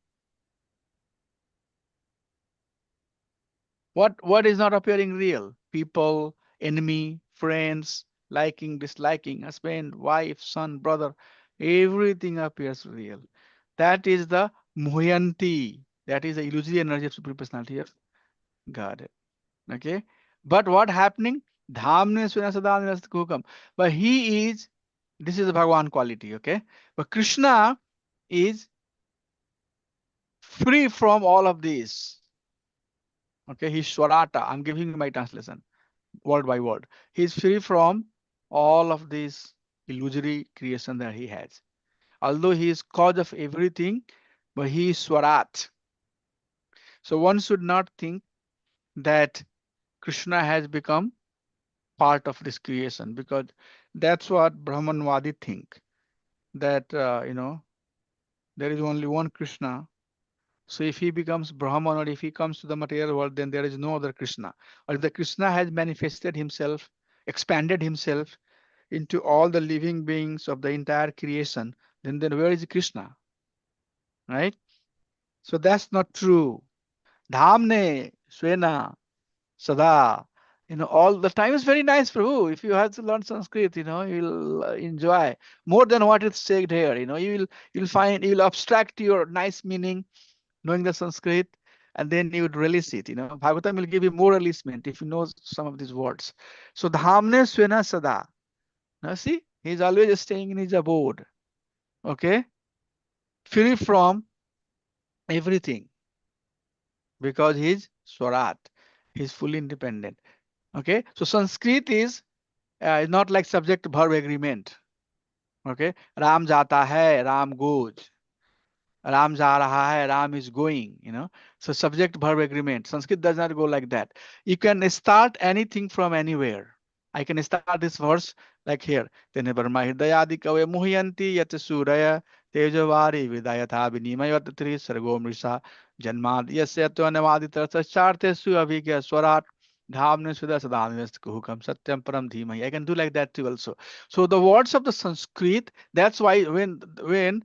What is not appearing real? People, enemy, friends, liking, disliking, husband, wife, son, brother, everything appears real. That is the Muhyanti. That is the illusory energy of Supreme Personality of God. Okay. But what happening? Dhamne Swena Sada Nirasat Hukam. But he is, this is the Bhagwan quality. Okay. But Krishna is free from all of this. Okay. He's Swarata. I'm giving you my translation word by word. He's free from all of this illusory creation that he has. Although he is cause of everything, but he is Swarat. So one should not think that Krishna has become part of this creation, because that's what Brahmanwadi think, that there is only one Krishna. So if he becomes Brahman, or if he comes to the material world, then there is no other Krishna. Or if the Krishna has manifested himself, expanded himself into all the living beings of the entire creation, then where is Krishna? Right? So that's not true. Dhamne, Swena, Sada. All the time is very nice, Prabhu. If you have to learn Sanskrit, you'll enjoy more than what is said here. You'll abstract your nice meaning, knowing the Sanskrit, and then you would release it. Bhagavatam will give you more releasement if you know some of these words. So Dhamne Swena Sada. Now see, he's always staying in his abode. Okay, free from everything, because he's Swarat. He's fully independent. Okay, so Sanskrit is not like subject verb agreement. Okay, Ram jata hai, Ram goes. Ram ja raha hai, Ram is going. So subject verb agreement. Sanskrit does not go like that. You can start anything from anywhere. I can start this verse like here. Tene Brahma Hridayadi Kave Muhyanti Yat Suraya Tejavari Vidayatha Vinimayatri Sargo Mrisa Janmad Yasya Anamadi Tarsa Su Avigya Swarat Dhamne Sudha Sadhanvest Kuhukam Satyam Param Dhimai. I can do like that too also. So the words of the Sanskrit, that's why when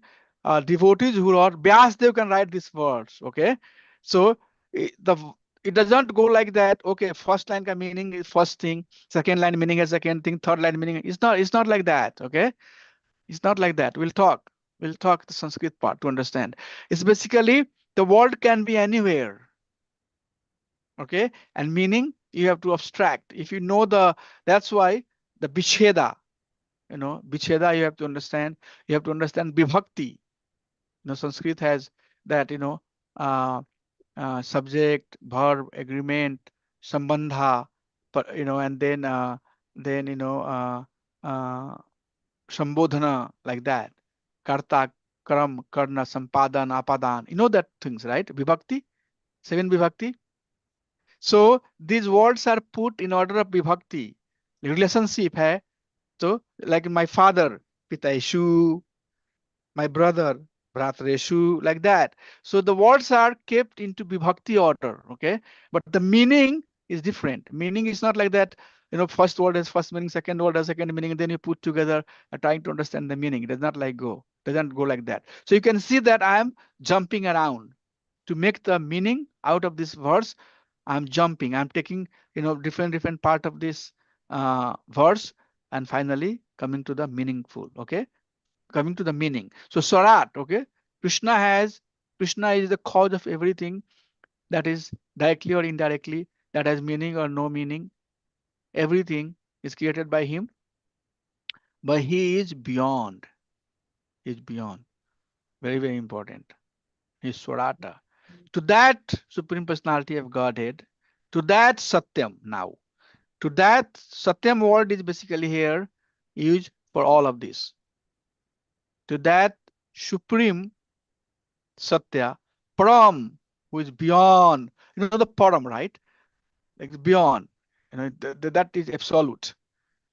devotees who are Vyasdev can write these words. Okay, so it does not go like that. Okay, first line ka meaning is first thing, second line meaning is second thing, third line meaning it's not like that. Okay, it's not like that. We'll talk the Sanskrit part to understand. It's basically the word can be anywhere. Okay, and meaning you have to abstract. If you know that's why the Bicheda, Bicheda you have to understand. You have to understand Vibhakti. Sanskrit has that, uh, subject, verb, agreement, sambandha, and then sambodhana, like that. Karta, Karam, Karna, Sampadan, Apadan. You know that things, right? Vibhakti, seven Vibhakti. So these words are put in order of vibhakti. Relationship hai. So like my father, Pitaishu, my brother, Bhratreshu, like that. So the words are kept into vibhakti order, okay? But the meaning is different. Meaning is not like that, first word has first meaning, second word has second meaning, and then you put together trying to understand the meaning. It does not doesn't go like that. So you can see that I am jumping around to make the meaning out of this verse. I'm jumping, I'm taking, different part of this verse and finally coming to the meaningful, okay? Coming to the meaning. So Swarat, okay? Krishna is the cause of everything that is directly or indirectly, that has meaning or no meaning. Everything is created by him, but he is beyond. He is beyond. Very, very important. He is Swarata. To that Supreme Personality of Godhead, to that Satyam now. To that Satyam word is basically here used for all of this. To that Supreme Satya, Param, who is beyond, the Param, right? Like beyond, that is absolute,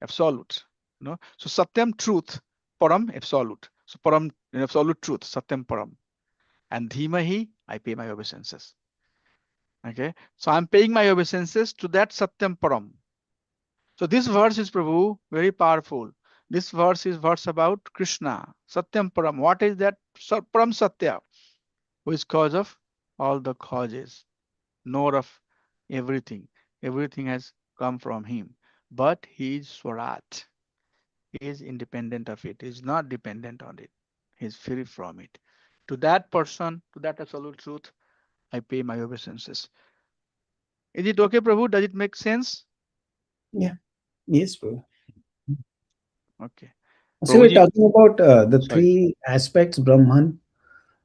absolute, So Satyam, truth, Param, absolute. So Param, absolute truth, Satyam Param. And Dhimahi, I pay my obeisances. Okay, so I'm paying my obeisances to that Satyam Param. So this verse is Prabhu, very powerful. This verse is verse about Krishna, Satyam Param. What is that? Param Satya, who is cause of all the causes, knower of everything. Everything has come from him. But he is Swarat. He is independent of it. He is not dependent on it. He is free from it. To that person, to that absolute truth, I pay my obeisances. Is it okay, Prabhu? Does it make sense? Yeah. Yes, bro. Okay. So we're Prabhuji, talking about the sorry. three aspects, Brahman,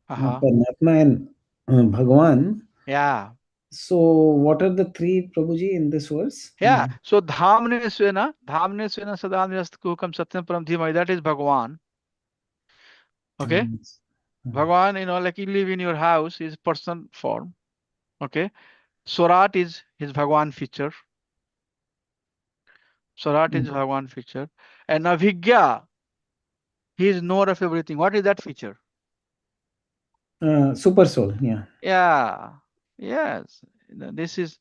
Uh-huh. Paramatma, and Bhagwan. Yeah. So what are the three, Prabhuji, in this verse? Yeah. So Dhamne Svena Sadamyast Kukam Satyam Param Dhimai, that is Bhagwan. Okay. Yes. Bhagwan, like you live in your house is person form. Okay. Swarat is his Bhagwan feature. Swarat is Bhagwan feature. And Avigya, he is knower of everything. What is that feature? Super soul, yeah. Yeah. Yes. This is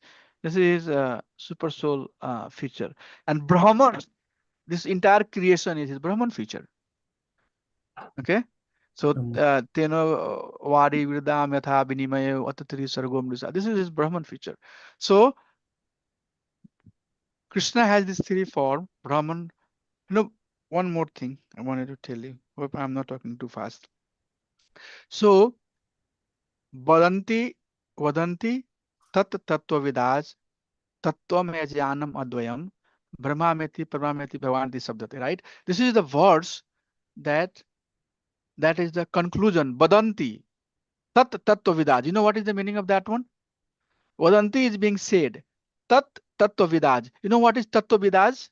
super soul feature. And Brahman, this entire creation is his Brahman feature. Okay. So Teno Wadi Virdam Yatha Binimaya Atatri Sargom Risa. This is his Brahman feature. So Krishna has this three form, Brahman. One more thing I wanted to tell you. Hope I'm not talking too fast. So Vadanti Tat Tattvavidas Tattvam Ajnanam Advayam Brahmameti Parameti Bhavanti Sabdate, right? This is the verse that is the conclusion. Vadanti Tat Tattvavidas. You know what is the meaning of that one? Vadanti is being said. Tat Tattvavidas. You know what is Tattvavidas?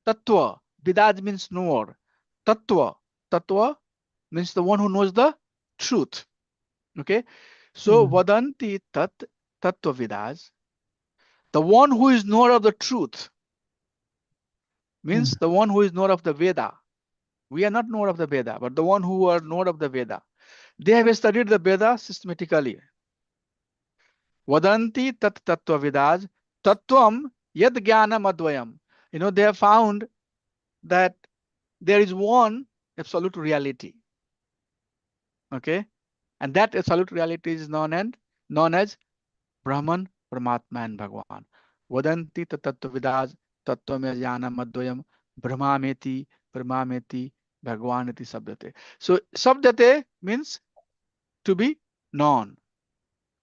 Tattva. Vidaj means knower. Tattva. Tattva means the one who knows the truth. Okay. So Vadanti Tat Tattvavidas. The one who is knower of the truth means the one who is knower of the Veda. We are not knower of the Veda, but the one who are knower of the Veda. They have studied the Veda systematically. Vadanti tat tattvavidas tattvam yad jnanam advayam. They have found that there is one absolute reality. Okay. And that absolute reality is known as Brahman, Paramatma, and Bhagwan. Vadanti tattvavidas tattvam jnanam advayam brahmameti paramameti bhagwaneti sabdate. So sabdate means to be known.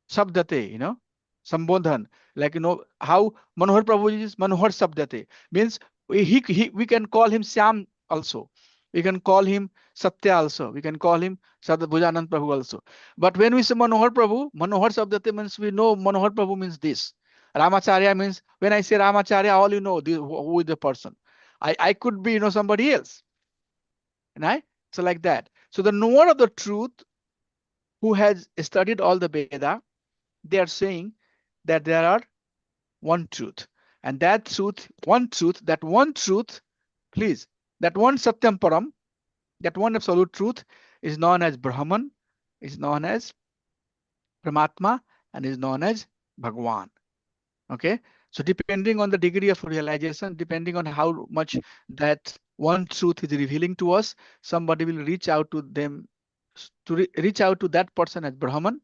Sabdate, Sambodhan. Like, how Manohar Prabhu is Manohar Sabdate. Means we can call him Syam also. We can call him Satya also. We can call him Sadbhujanand Prabhu also. But when we say Manohar Prabhu, Manohar Sabdate means we know Manohar Prabhu means this. Ramacharya means, when I say Ramacharya, all you know who is the person. I could be, somebody else. Right? So like that. So the knower of the truth who has studied all the Veda, they are saying that there are one truth. And that truth, one truth, please, that one Satyam Param, that one absolute truth is known as Brahman, is known as Paramatma, and is known as Bhagwan. Okay, so depending on the degree of realization, depending on how much that one truth is revealing to us, somebody will reach out to them, to reach out to that person as Brahman,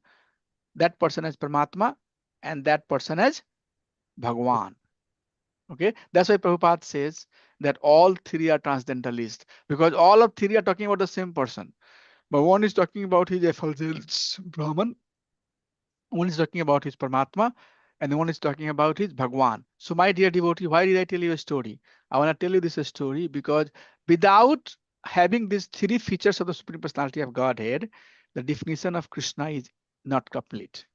that person as Paramatma, and that person as Bhagwan. Okay, that's why Prabhupada says that all three are transcendentalist, because all of three are talking about the same person. But one is talking about his effulgence Brahman, one is talking about his Paramatma, and the one is talking about his Bhagwan. So, my dear devotee, why did I tell you a story? I want to tell you this story because without having these three features of the Supreme Personality of Godhead, the definition of Krishna is not complete.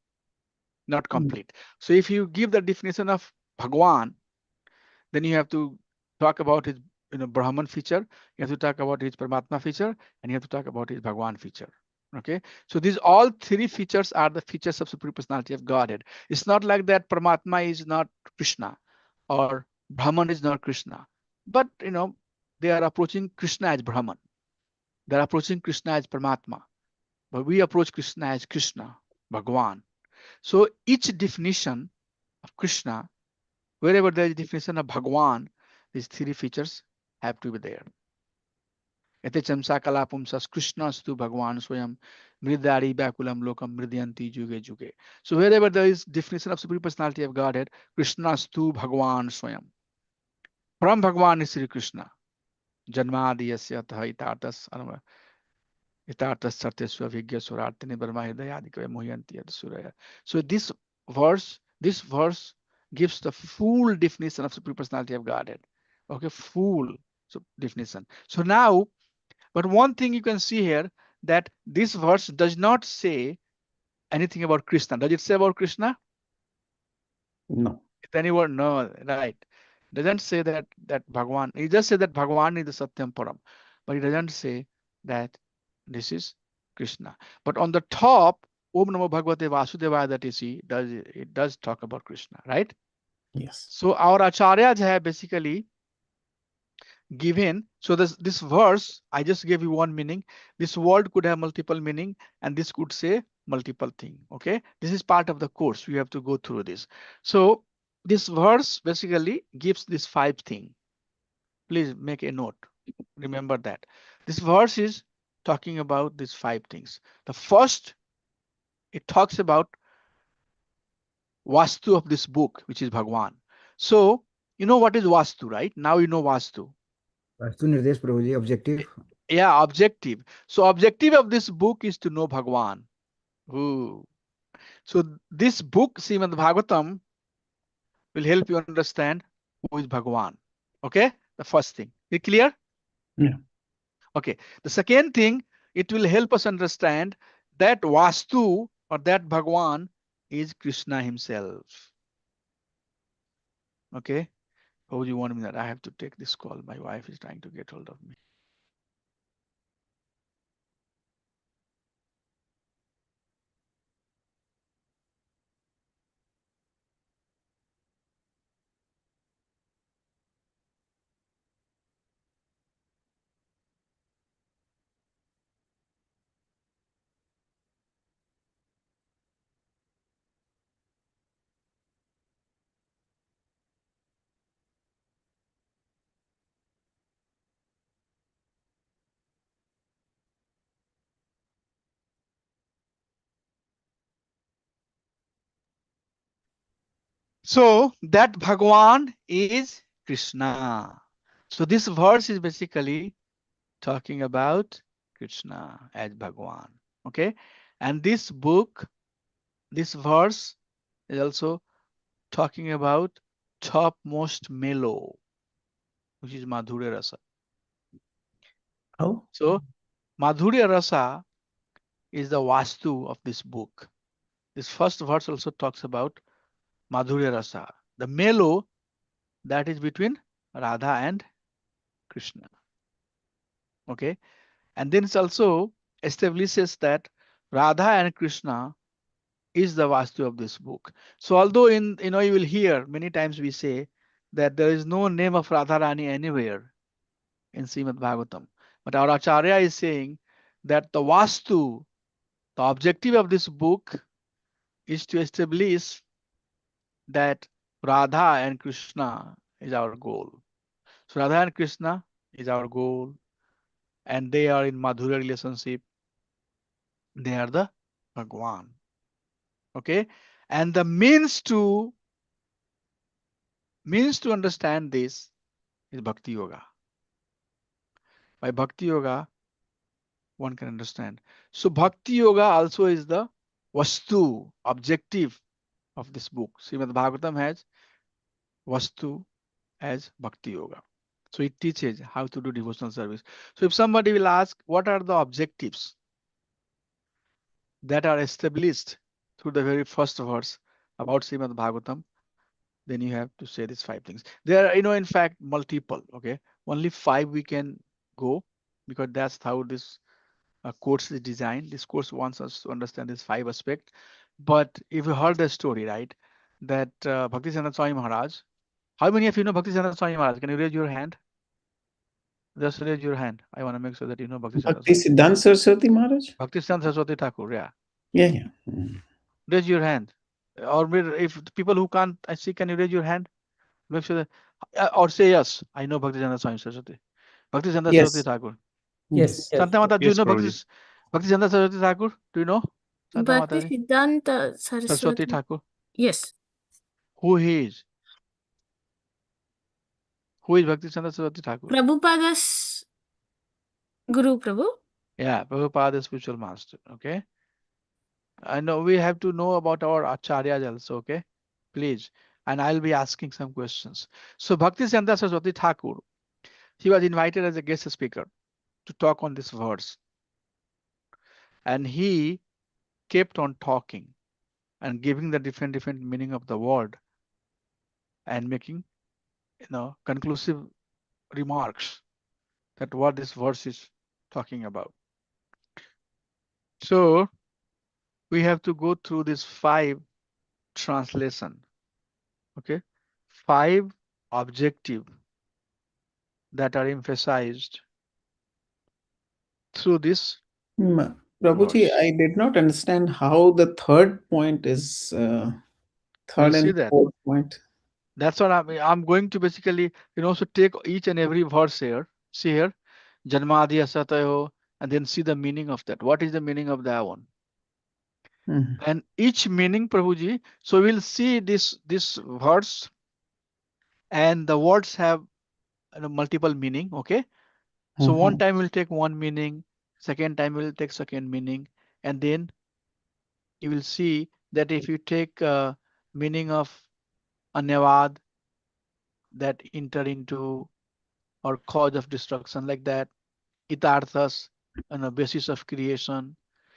Not complete. So, if you give the definition of Bhagwan, then you have to talk about his Brahman feature, you have to talk about his Paramatma feature, and you have to talk about his Bhagwan feature. Okay, so these all three features are the features of Supreme Personality of Godhead. It's not like that Paramatma is not Krishna or Brahman is not Krishna, but they are approaching Krishna as Brahman, they are approaching Krishna as Paramatma, but we approach Krishna as Krishna, Bhagwan. So each definition of Krishna, wherever there is definition of Bhagwan, these three features have to be there. Yatecham sakala pumsas Krishnastu Bhagwan Swayam Mridari Bakulam Lokam Mridyanti Juge Juge. So wherever there is definition of Supreme Personality of Godhead, Krishnastu Bhagwan Swayam. From Bhagwan is Sri Krishna. Janmadiyasya taha itartas anama. Itartas sartesva vigya surartini brahma hidayadikaya mohyanti suraya. So this verse gives the full definition of Supreme Personality of Godhead. Okay, full definition. So now, but one thing you can see here, that this verse does not say anything about Krishna. Does it say about Krishna? No. If anyone, no, right. Doesn't say that Bhagwan. It just says that Bhagwan is the Satyam Param, but it doesn't say that this is Krishna. But on the top, Om Namo Bhagavate Vasudevaya, that you see, it does talk about Krishna, right? Yes. So our acharyas have basically given, so this verse, I just gave you one meaning. This word could have multiple meaning, and this could say multiple thing. Okay, this is part of the course. We have to go through this. So this verse basically gives this 5 thing. Please make a note. Remember that this verse is talking about these 5 things. The first, it talks about Vastu of this book, which is Bhagwan. So you know what is Vastu, right? Now you know Vastu. Vastu Nirdesh Prabhuji, objective. Yeah, objective. So objective of this book is to know Bhagwan. Ooh. So this book, Srimad Bhagavatam, will help you understand who is Bhagwan. Okay, the first thing. Is it clear? Yeah. Okay. The second thing, it will help us understand that Vastu or that Bhagwan is Krishna himself. Okay. Hold you 1 minute. I have to take this call. My wife is trying to get hold of me. So that Bhagwan is Krishna. So this verse is basically talking about Krishna as Bhagwan. Okay. And this book, this verse is also talking about topmost mellow, which is Madhurya Rasa. How? So Madhurya Rasa is the Vastu of this book. This first verse also talks about Madhurya Rasa, the mellow that is between Radha and Krishna. Okay. And then it also establishes that Radha and Krishna is the Vastu of this book. So although in you will hear many times we say that there is no name of Radharani anywhere in Srimad Bhagavatam, but our Acharya is saying that the Vastu, the objective of this book is to establish that Radha and Krishna is our goal. So Radha and Krishna is our goal, and they are in Madhurya relationship. They are the Bhagwan. Okay, and the means to understand this is Bhakti Yoga. By Bhakti Yoga, one can understand. So Bhakti Yoga also is the Vastu, objective of this book. Srimad Bhagavatam has Vastu as Bhakti Yoga. So it teaches how to do devotional service. So if somebody will ask, what are the objectives that are established through the very first verse about Srimad Bhagavatam, then you have to say these 5 things. There are, in fact, multiple. Okay, only 5 we can go because that's how this course is designed. This course wants us to understand these 5 aspects. But if you heard the story, right, that Bhakti Siddhanta Swami Maharaj, how many of you know Bhakti Siddhanta Swami Maharaj? Can you raise your hand? Just raise your hand. I want to make sure that you know Bhakti Siddhanta Bhakti Swami. Siddhanta Saraswati Maharaj? Bhakti Siddhanta Saraswati Thakur, yeah. Yeah, yeah. Mm. Raise your hand. Or if the people who can't, I see, can you raise your hand? Make sure that, or say yes, I know Bhakti Siddhanta Swami Saraswati. Bhakti Siddhanta Saraswati Yes. Thakur. Yes, yes. Santa Mata, do you Yes, know Bhakti Prabhuji. Siddhanta Saraswati Thakur? Do you know Santa Bhakti Mata Siddhanta Saraswati Saraswati. Thakur? Yes. Who he is? Who is Bhakti Siddhanta Saraswati Thakur? Prabhupada's Guru Prabhu. Yeah, Prabhupada is spiritual master. Okay. I know we have to know about our acharyas also. Okay. Please. And I'll be asking some questions. So Bhakti Siddhanta Saraswati Thakur, he was invited as a guest speaker to talk on this verse. And he kept on talking and giving the different meaning of the word and making conclusive remarks that what this verse is talking about. So we have to go through this 5 translation. Okay, 5 objective that are emphasized through this Prabhuji, verse. I did not understand how the third point is We'll third see and that. fourth point. That's what I'm going to basically, so take each and every verse here. See here, Janmadi Asatayo, and then see the meaning of that. What is the meaning of that one? Mhm. And each meaning, Prabhuji. So we'll see this verse, and the words have multiple meaning. Okay. So one Mhm. time we'll take one meaning, second time we'll take second meaning, and then you will see that if you take meaning of Anyavad, that enter into or cause of destruction, like that, Itarthas, on a basis of creation.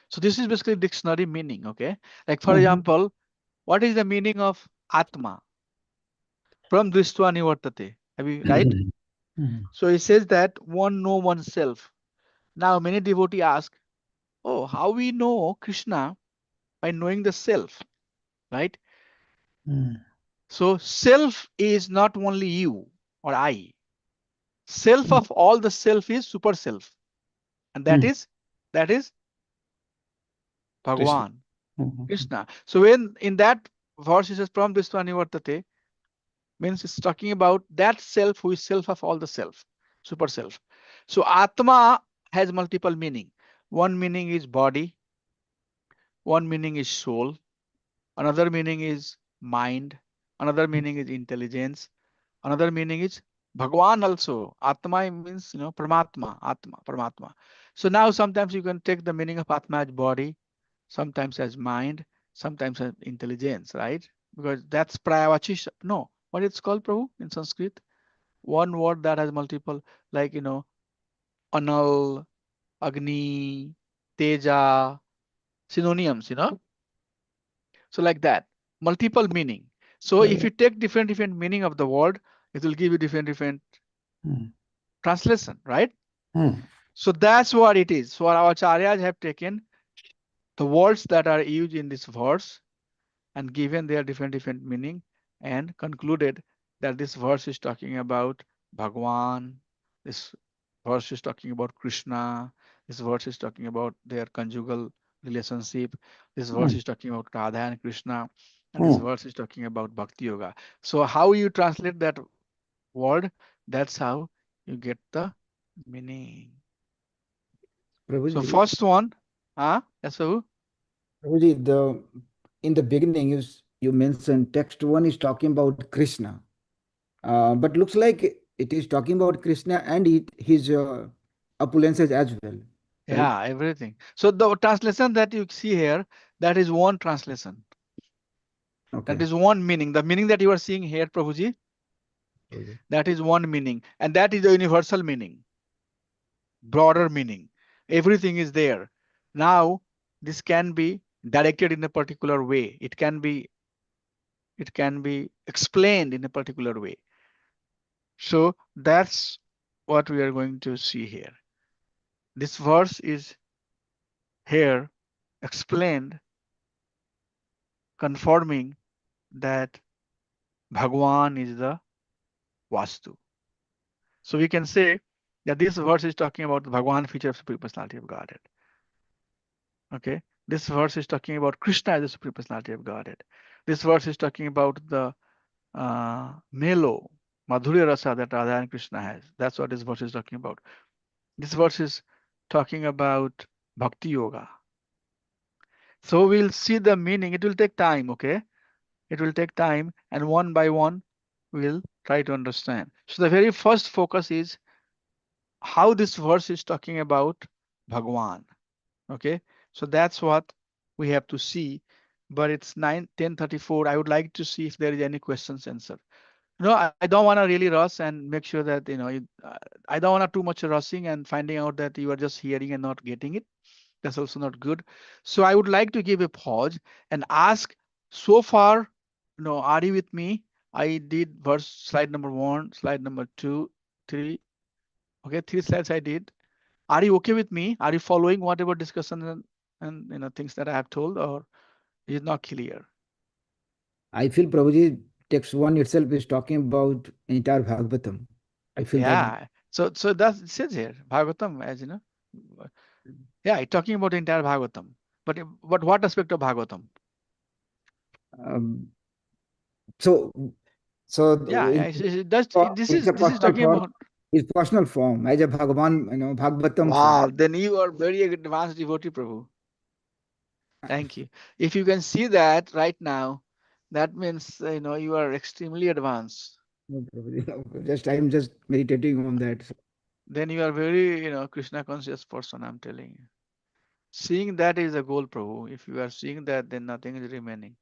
So this is basically dictionary meaning. Okay. Like for Mhm. example, what is the meaning of Atma? From Drishtva Nivartate. Have you right? Mhm. So it says that one know oneself. Now many devotees ask, oh, how we know Krishna? By knowing the self, right? Mhm. So self is not only you or I. Self of all the self is super self. And that Mhm. is Krishna. Bhagwan, Mhm. Krishna. So when in that verse it says from Drishtva Nivartate, means it's talking about that self who is self of all the self, super self. So Atma has multiple meaning. One meaning is body, one meaning is soul, another meaning is mind, another meaning is intelligence, another meaning is Bhagwan also. Atma means Paramatma, Atma, Paramatma. So now sometimes you can take the meaning of Atma as body, sometimes as mind, sometimes as intelligence, right? Because that's Prayavachisha. No, what it's called, Prabhu, in Sanskrit? One word that has multiple, like Anal, Agni, Teja, synonyms. So like that, multiple meaning. So if you take different meaning of the word, it will give you different Mhm. translation, right? Mhm. So that's what it is. So our acharyas have taken the words that are used in this verse and given their different meaning, and concluded that this verse is talking about Bhagwan, this verse is talking about Krishna, this verse is talking about their conjugal relationship, this verse is talking about Radha and Krishna, and this verse is talking about Bhakti Yoga. So how you translate that word, that's how you get the meaning. So Prabhuji, first one, yes, Prabhu? Prabhuji, in the beginning you mentioned text one is talking about Krishna, but looks like it is talking about Krishna and his opulences as well, right? Yeah, everything. So the translation that you see here, that is one translation. That Okay. is one meaning. The meaning that you are seeing here, Prabhuji, Okay. that is one meaning. And that is the universal meaning, broader meaning. Everything is there. Now, this can be directed in a particular way. It can be explained in a particular way. So that's what we are going to see here. This verse is here explained, confirming that Bhagwan is the Vastu. So we can say that this verse is talking about the Bhagwan feature of Supreme Personality of Godhead. Okay. This verse is talking about Krishna as the Supreme Personality of Godhead. This verse is talking about the Melo, Madhurya Rasa that Radha and Krishna has. That's what this verse is talking about. This verse is talking about Bhakti Yoga. So we'll see the meaning. It will take time, okay? It will take time, and one by one, we'll try to understand. So the very first focus is how this verse is talking about Bhagwan. Okay, so that's what we have to see. But it's 10:34. I would like to see if there is any questions answered. No, I don't want to really rush and make sure that I don't want to too much rushing and finding out that you are just hearing and not getting it. That's also not good. So I would like to give a pause and ask, so far, are you with me? I did verse slide number 1, slide number 2, 3. Okay, 3 slides I did. Are you okay with me? Are you following whatever discussion and things that I have told, or is it not clear? I feel Prabhuji text one itself is talking about entire Bhagavatam. I feel that. Yeah. So that's it says here, Bhagavatam, as you know. Yeah, it's talking about the entire Bhagavatam. But what aspect of Bhagavatam? Um, so Yeah, in, yeah. This it's is a this is personal talking form. about. His personal form as a Bhagavan, Bhagavatam form. Wow, then you are very advanced devotee, Prabhu. Thank you. If you can see that right now, that means you are extremely advanced. No, Prabhuji, no, I'm just meditating on that. Then you are very Krishna conscious person, I'm telling you. Seeing that is a goal, Prabhu. If you are seeing that, then nothing is remaining.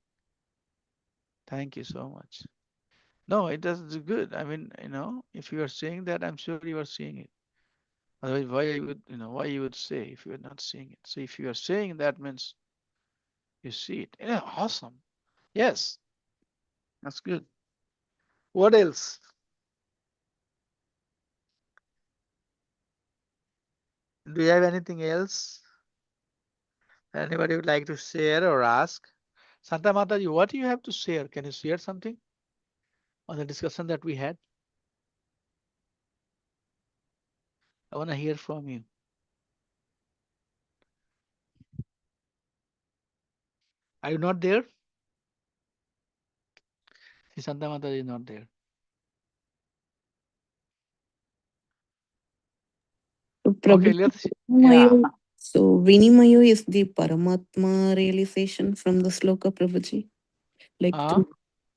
Thank you so much. No, it does good. I mean, if you are saying that, I'm sure you are seeing it. Otherwise, why you would say if you are not seeing it? So if you are saying that means you see it. Yeah, awesome. Yes, that's good. What else? Do you have anything else anybody would like to share or ask? Santa Mataji, what do you have to share? Can you share something on the discussion that we had? I want to hear from you. Are you not there? See, Santa Mataji is not there. So, Okay, Prabhu, let's. Yeah. Vinimayo. So, Vinimayo is the Paramatma realization from the sloka, Prabhuji. Like Uh, through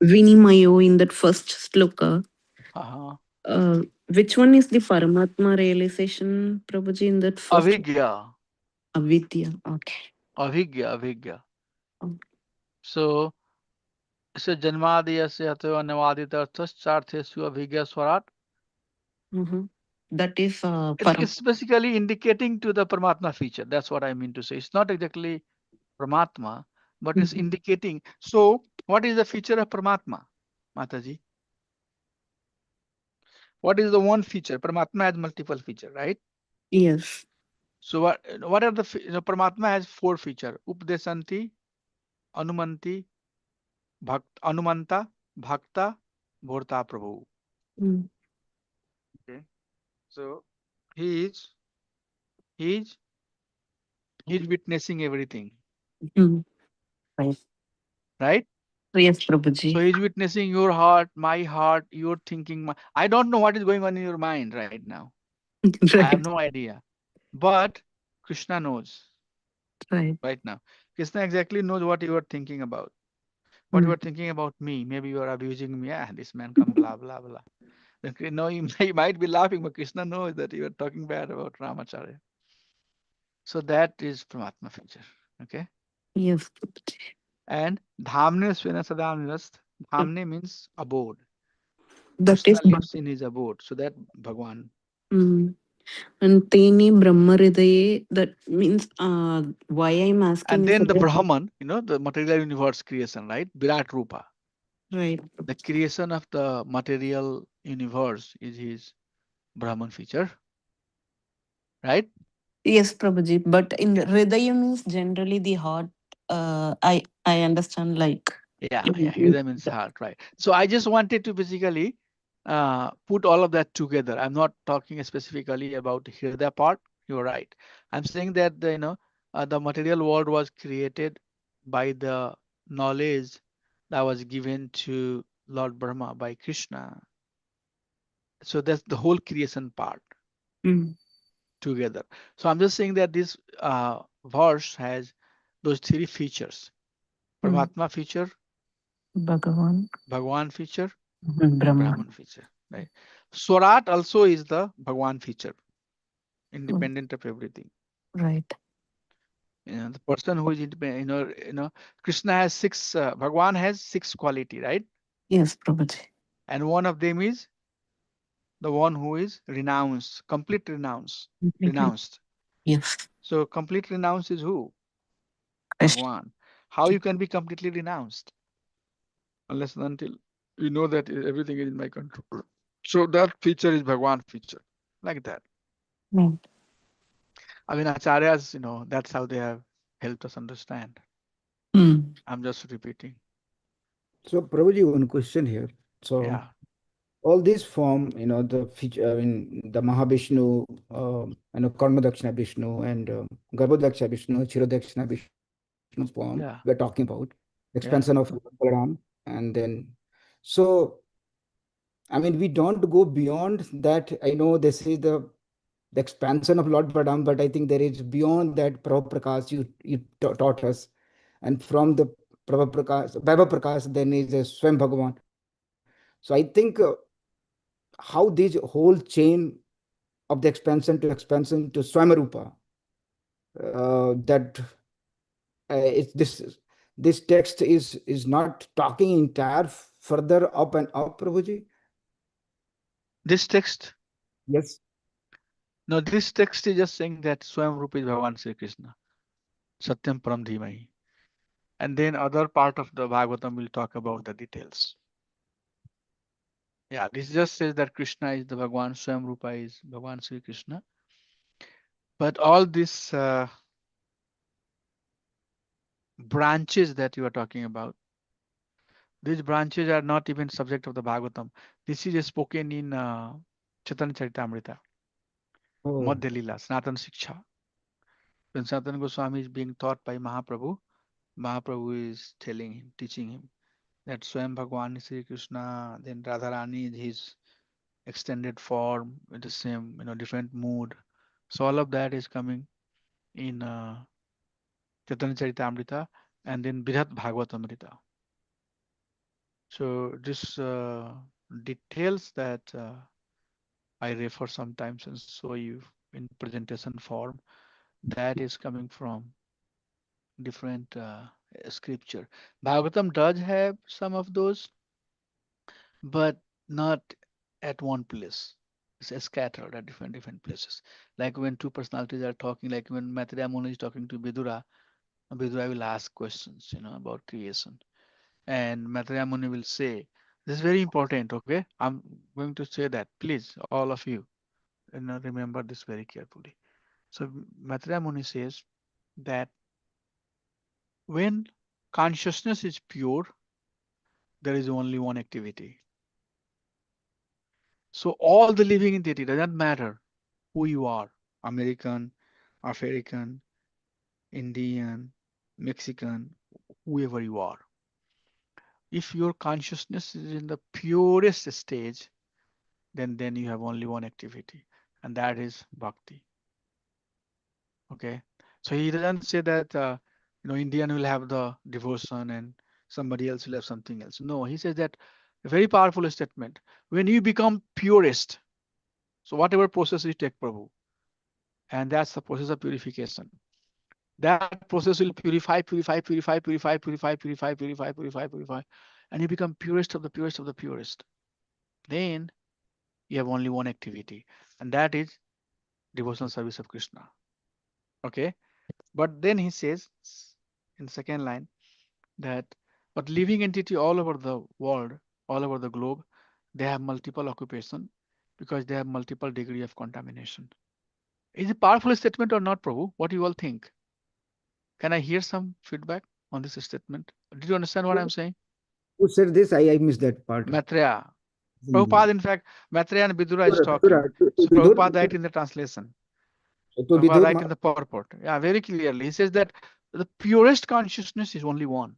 Vinimayo in that first sloka. uh-huh. Which one is the Paramatma realization, Prabhuji, in that first? Avigya. Avidya. Okay. Avigya. Okay. So janmadiyasya atva anavaditarthasartheshu avigya swarat. That is It's basically indicating to the Paramatma feature. That's what I mean to say. It's not exactly Paramatma, but it's indicating. So what is the feature of Paramatma, Mataji? What is the one feature? Paramatma has multiple feature, right? Yes. So what are the Paramatma has 4 feature: Updesanti, Anumanti, Anumanta, Bhakta, Bhorta Prabhu. Mm. Okay. So he is he is he's witnessing everything, Mm. Right. right? Yes, So Prabhuji. he's witnessing your heart, your thinking. I don't know what is going on in your mind right now. I have Right. no idea. But Krishna knows Right. right now. Krishna exactly knows what you are thinking about. What you Mm. are thinking about me. Maybe you are abusing me. Yeah, this man come blah blah blah. No, you might be laughing, but Krishna knows that you are talking bad about Ramacharya. So that is Paramatma feature. Okay. Yes, Prabhuji. And Dhamne Svena Sadam Nirast. Mm. Dhamne means abode. That Krishna is lives in his abode. So that Bhagwan. mm. And Teni Brahmaridaye, that means why I'm And asking is then the about Brahman, the material universe creation, right? Virat Rupa. right. The creation of the material universe is his Brahman feature, right? Yes, Prabhuji. But in Hridaya means generally the heart. I understand like Yeah, in, Hridaya means heart, right? So I just wanted to basically put all of that together. I'm not talking specifically about the Hridaya part. You're right. I'm saying that the material world was created by the knowledge that was given to Lord Brahma by Krishna. So that's the whole creation part mm, together. So I'm just saying that this verse has those three features: mm, Paramatma feature, Bhagavan, Bhagwan feature, Brahman. Brahman feature. Right. Swarat also is the Bhagwan feature, Mm, independent of everything. right. The person who is independent, Krishna has six. Bhagwan has six quality, right? Yes, Prabhuji. And one of them is the one who is renounced, complete Completely. renounced. Yes. So complete renounced is who? Krishna. Bhagwan. How you can be completely renounced? Unless and until you know that everything is in my control. So that feature is Bhagwan feature, like that. Mm, I mean, Acharyas, that's how they have helped us understand. mm, I'm just repeating. So, Prabhuji, one question here. So, Yeah, all these form, the feature, the Mahavishnu, Karma Dakshina Vishnu, and Garbha Dakshina Vishnu, Chiro Dakshina Vishnu form we're yeah, talking about, expansion yeah. of Balaram, and then, so, I mean, we don't go beyond that. I know this is the expansion of Lord Balaram, but I think there is beyond that Prabhu Prakash you taught us, and from the Prabhu Prakash, Baba Prakash, then is Swam Bhagavan. So I think how this whole chain of the expansion to Swamarupa, that it's this text is not talking entire further up and up, Prabhuji. This text, Yes. no, this text is just saying that Swam Rupa is Bhagavan Sri Krishna, Satyam Param Dhimahi. And then other part of the Bhagavatam will talk about the details. Yeah, this just says that Krishna is the Bhagavan, Swam Rupa is Bhagavan Sri Krishna. But all these branches that you are talking about, these branches are not even subject of the Bhagavatam. This is spoken in Chaitanya Charitamrita, Oh, Madhya Lila, Sanatana Shiksha. When Sanatana Goswami is being taught by Mahaprabhu, Mahaprabhu is telling him, teaching him that Swam Bhagwan is Sri Krishna, then Radharani is his extended form with the same, different mood. So all of that is coming in Chaitanya Charitamrita and then Brihat Bhagavatamrita. So this details that I refer sometimes and show you in presentation form, that is coming from different scripture. Bhagavatam does have some of those, but not at one place. It's scattered at different places. Like when two personalities are talking, like when Maitreya Muni is talking to Vidura, Vidura will ask questions, about creation. And Maitreya Muni will say, this is very important, okay? I'm going to say that. Please, all of you, remember this very carefully. So Maitreya Muni says that when consciousness is pure, there is only one activity. So all the living entity doesn't matter who you are, American, African, Indian, Mexican, whoever you are. If your consciousness is in the purest stage, then you have only one activity, and that is bhakti. Okay, so he doesn't say that Indian will have the devotion and somebody else will have something else. No, he says that a very powerful statement. When you become purest, so whatever process you take, Prabhu, and that's the process of purification. That process will purify, purify, purify, purify, purify, purify, purify, purify, purify, and you become purest of the purest of the purest. Then you have only one activity, and that is devotional service of Krishna. Okay, but then he says in the second line that but living entity all over the world, all over the globe, they have multiple occupation because they have multiple degree of contamination. Is it powerful statement or not, Prabhu? What do you all think? Can I hear some feedback on this statement? Did you understand what I'm saying? Who said this? I missed that part. Maitreya. Hmm. Prabhupada, in fact, Maitreya and Vidura is Vidura, Vidura, talking. to So Vidur, Prabhupada write in the translation. to Prabhupada Vidur, write in the purport. Yeah, very clearly. He says that the purest consciousness is only one.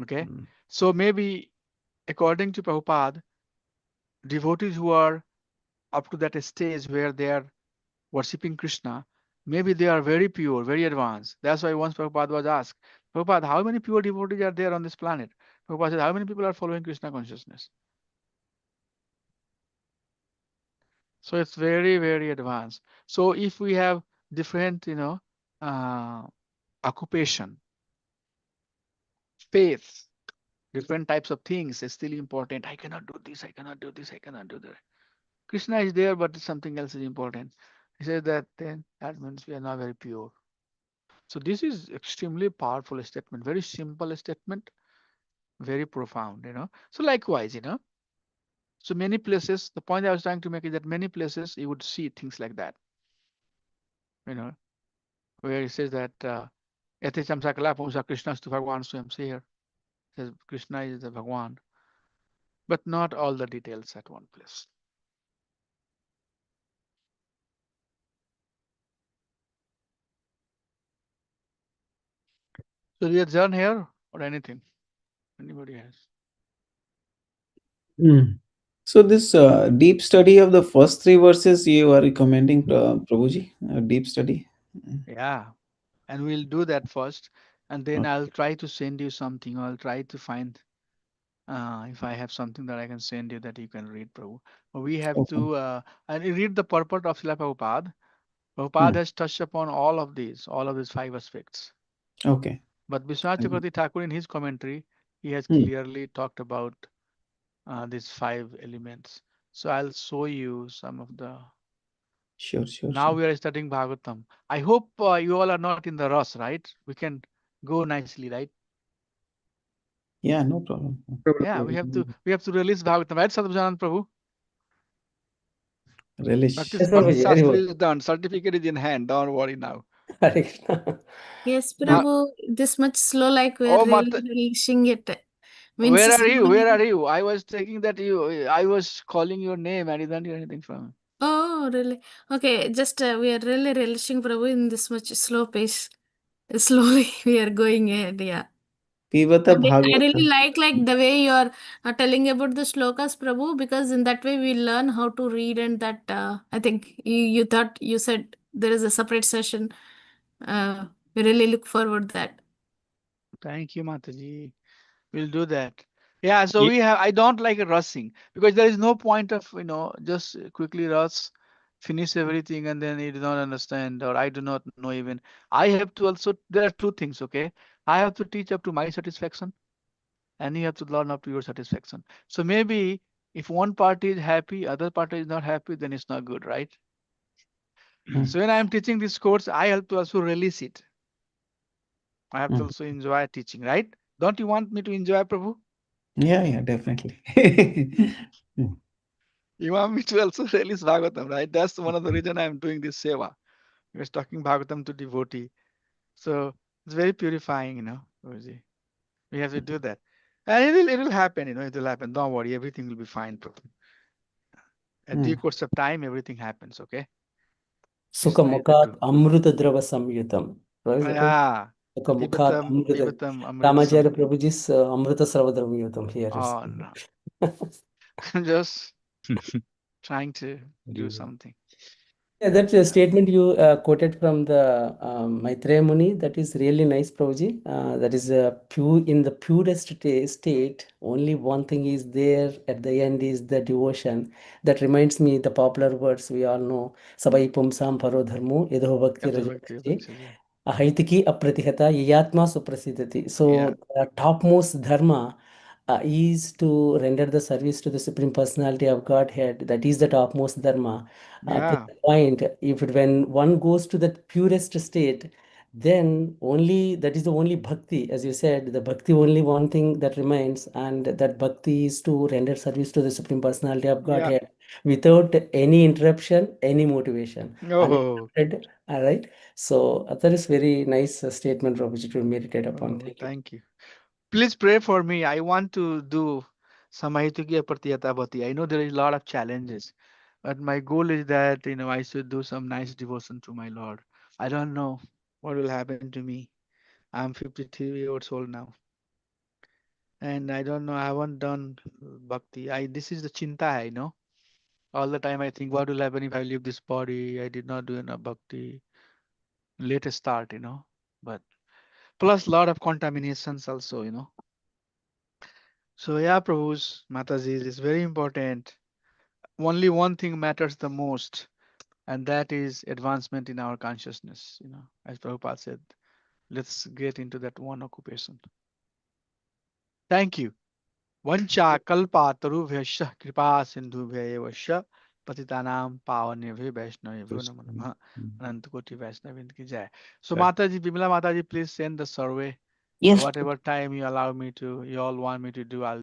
Okay. Hmm. So maybe according to Prabhupada, devotees who are up to that stage where they are worshipping Krishna, maybe they are very pure, very advanced. That's why once Prabhupada was asked, Prabhupada, how many pure devotees are there on this planet? Prabhupada said, how many people are following Krishna consciousness? So it's very, very advanced. So if we have different, uh, occupation, faith, different types of things is still important. I cannot do this, I cannot do this, I cannot do that. Krishna is there, but something else is important. He says that then that means we are not very pure. So this is extremely powerful statement, very simple statement, very profound, So likewise, so many places, the point I was trying to make is that many places you would see things like that, you know, where it says that Yate Chamsakala Pumsa Krishna Stu Bhagwan Swam here. Says Krishna is the Bhagwan, but not all the details at one place. So we adjourn here or anything? Anybody has? So this deep study of the first three verses you are recommending, Prabhuji, deep study. Yeah, and we'll do that first, and then Okay. I'll try to send you something. I'll try to find if I have something that I can send you that you can read, Prabhu. We have Okay. to and you read the purport of Srila Prabhupada. Hmm. Prabhupada has touched upon all of these five aspects. Okay. But Vishwanath Mhm. Chakravarti Thakur in his commentary, he has Hmm. clearly talked about these five elements. So I'll show you some of the. Sure, sure, Now sure. we are studying Bhagavatam. I hope you all are not in the rush, right? We can go nicely, right? Yeah, no problem. Yeah, we have to release Bhagavatam, right, Sadhgujanand Prabhu? Bhakti, Yes, Relish. Bhakti Prabhuji, very Shastra well. is done. Certificate is in hand. Don't worry now. Hare Krishna. Yes, Now, Prabhu, this much slow, like we're oh, really Mata, relishing it. Means where are you? Where slowly. are you? I was thinking that I was calling your name and you didn't hear anything from me. Oh, really? Okay, just we are really relishing Prabhu in this much slow pace. Slowly we are going ahead, yeah. Pivata I really Bhagavatam. like the way you're telling about the shlokas, Prabhu, because in that way we learn how to read, and that I think you thought you said there is a separate session. We really look forward that. Thank you, Mataji. We'll do that. Yeah, so Ye- I don't like rushing because there is no point of, just quickly rush, finish everything and then you do not understand or I do not know even. I have to also, there are two things, okay? I have to teach up to my satisfaction and you have to learn up to your satisfaction. So maybe if one party is happy, other party is not happy, then it's not good, right? Hmm. So when I'm teaching this course, I have to also release it. I have to Hmm. also enjoy teaching, right? Don't you want me to enjoy, Prabhu? Yeah, yeah, definitely. Hmm. You want me to also release Bhagavatam, right? That's one of the reason I'm doing this seva. Because talking Bhagavatam to devotee. So it's very purifying, Guruji. We have to do that. And it will happen, it will happen. Don't worry, everything will be fine, Prabhu. At due course of time, everything happens, okay? Krishna is the Sukhamukhat truth. Amrutadrava Samyutam. Right? Yeah. Sukhamukhat Pibatam, Amruta. pibatam, Ramacharya amritasam. Prabhuji's Amruta Sravadramyutam here is. Oh, no. I'm just trying to do Really. something. Yeah, that statement you quoted from the Maitreya Muni, that is really nice, Prabhuji. That is pure in the purest state. Only one thing is there at the end is the devotion. That reminds me the popular words we all know. Sabai pumsam paro dharmo yadho bhakti Yata rajo bhakti bhakti. bhakti. Ahaitiki apratihata yayatma suprasidati. Yeah. So the topmost dharma is to render the service to the Supreme Personality of Godhead. That is the topmost dharma. Till Yeah. the point, when one goes to the purest state, then only that is the only bhakti, as you said, the bhakti only one thing that remains, and that bhakti is to render service to the Supreme Personality of Yeah. Godhead without any interruption, any motivation. Oh, Uninterrupted, all right. So that is very nice statement, Prabhuji, to meditate upon. oh, Thank you. thank you. Please pray for me. I want to do Samahituki Pratiyatavati. I know there is a lot of challenges, but my goal is that I should do some nice devotion to my Lord. I don't know what will happen to me. I'm 53 years old now, and I don't know. I haven't done bhakti. This is the chinta, I know. All the time I think, what will happen if I leave this body? I did not do enough bhakti. Later start. But plus lot of contaminations also. So yeah, Prabhus, Mataji, is very important. Only one thing matters the most, and that is advancement in our consciousness. As Prabhupada said, let's get into that one occupation. Thank you. Vancha kalpa tarubhyasya kripa sindhubhyayavasya patitanam pavanebhyo vaishnavebhyo namo namah. Ananta Koti Vaishnavind ki jai. So Sure. Mataji, Bimala Mataji, please send the survey. Yes. Whatever time you allow me to, you all want me to do, I'll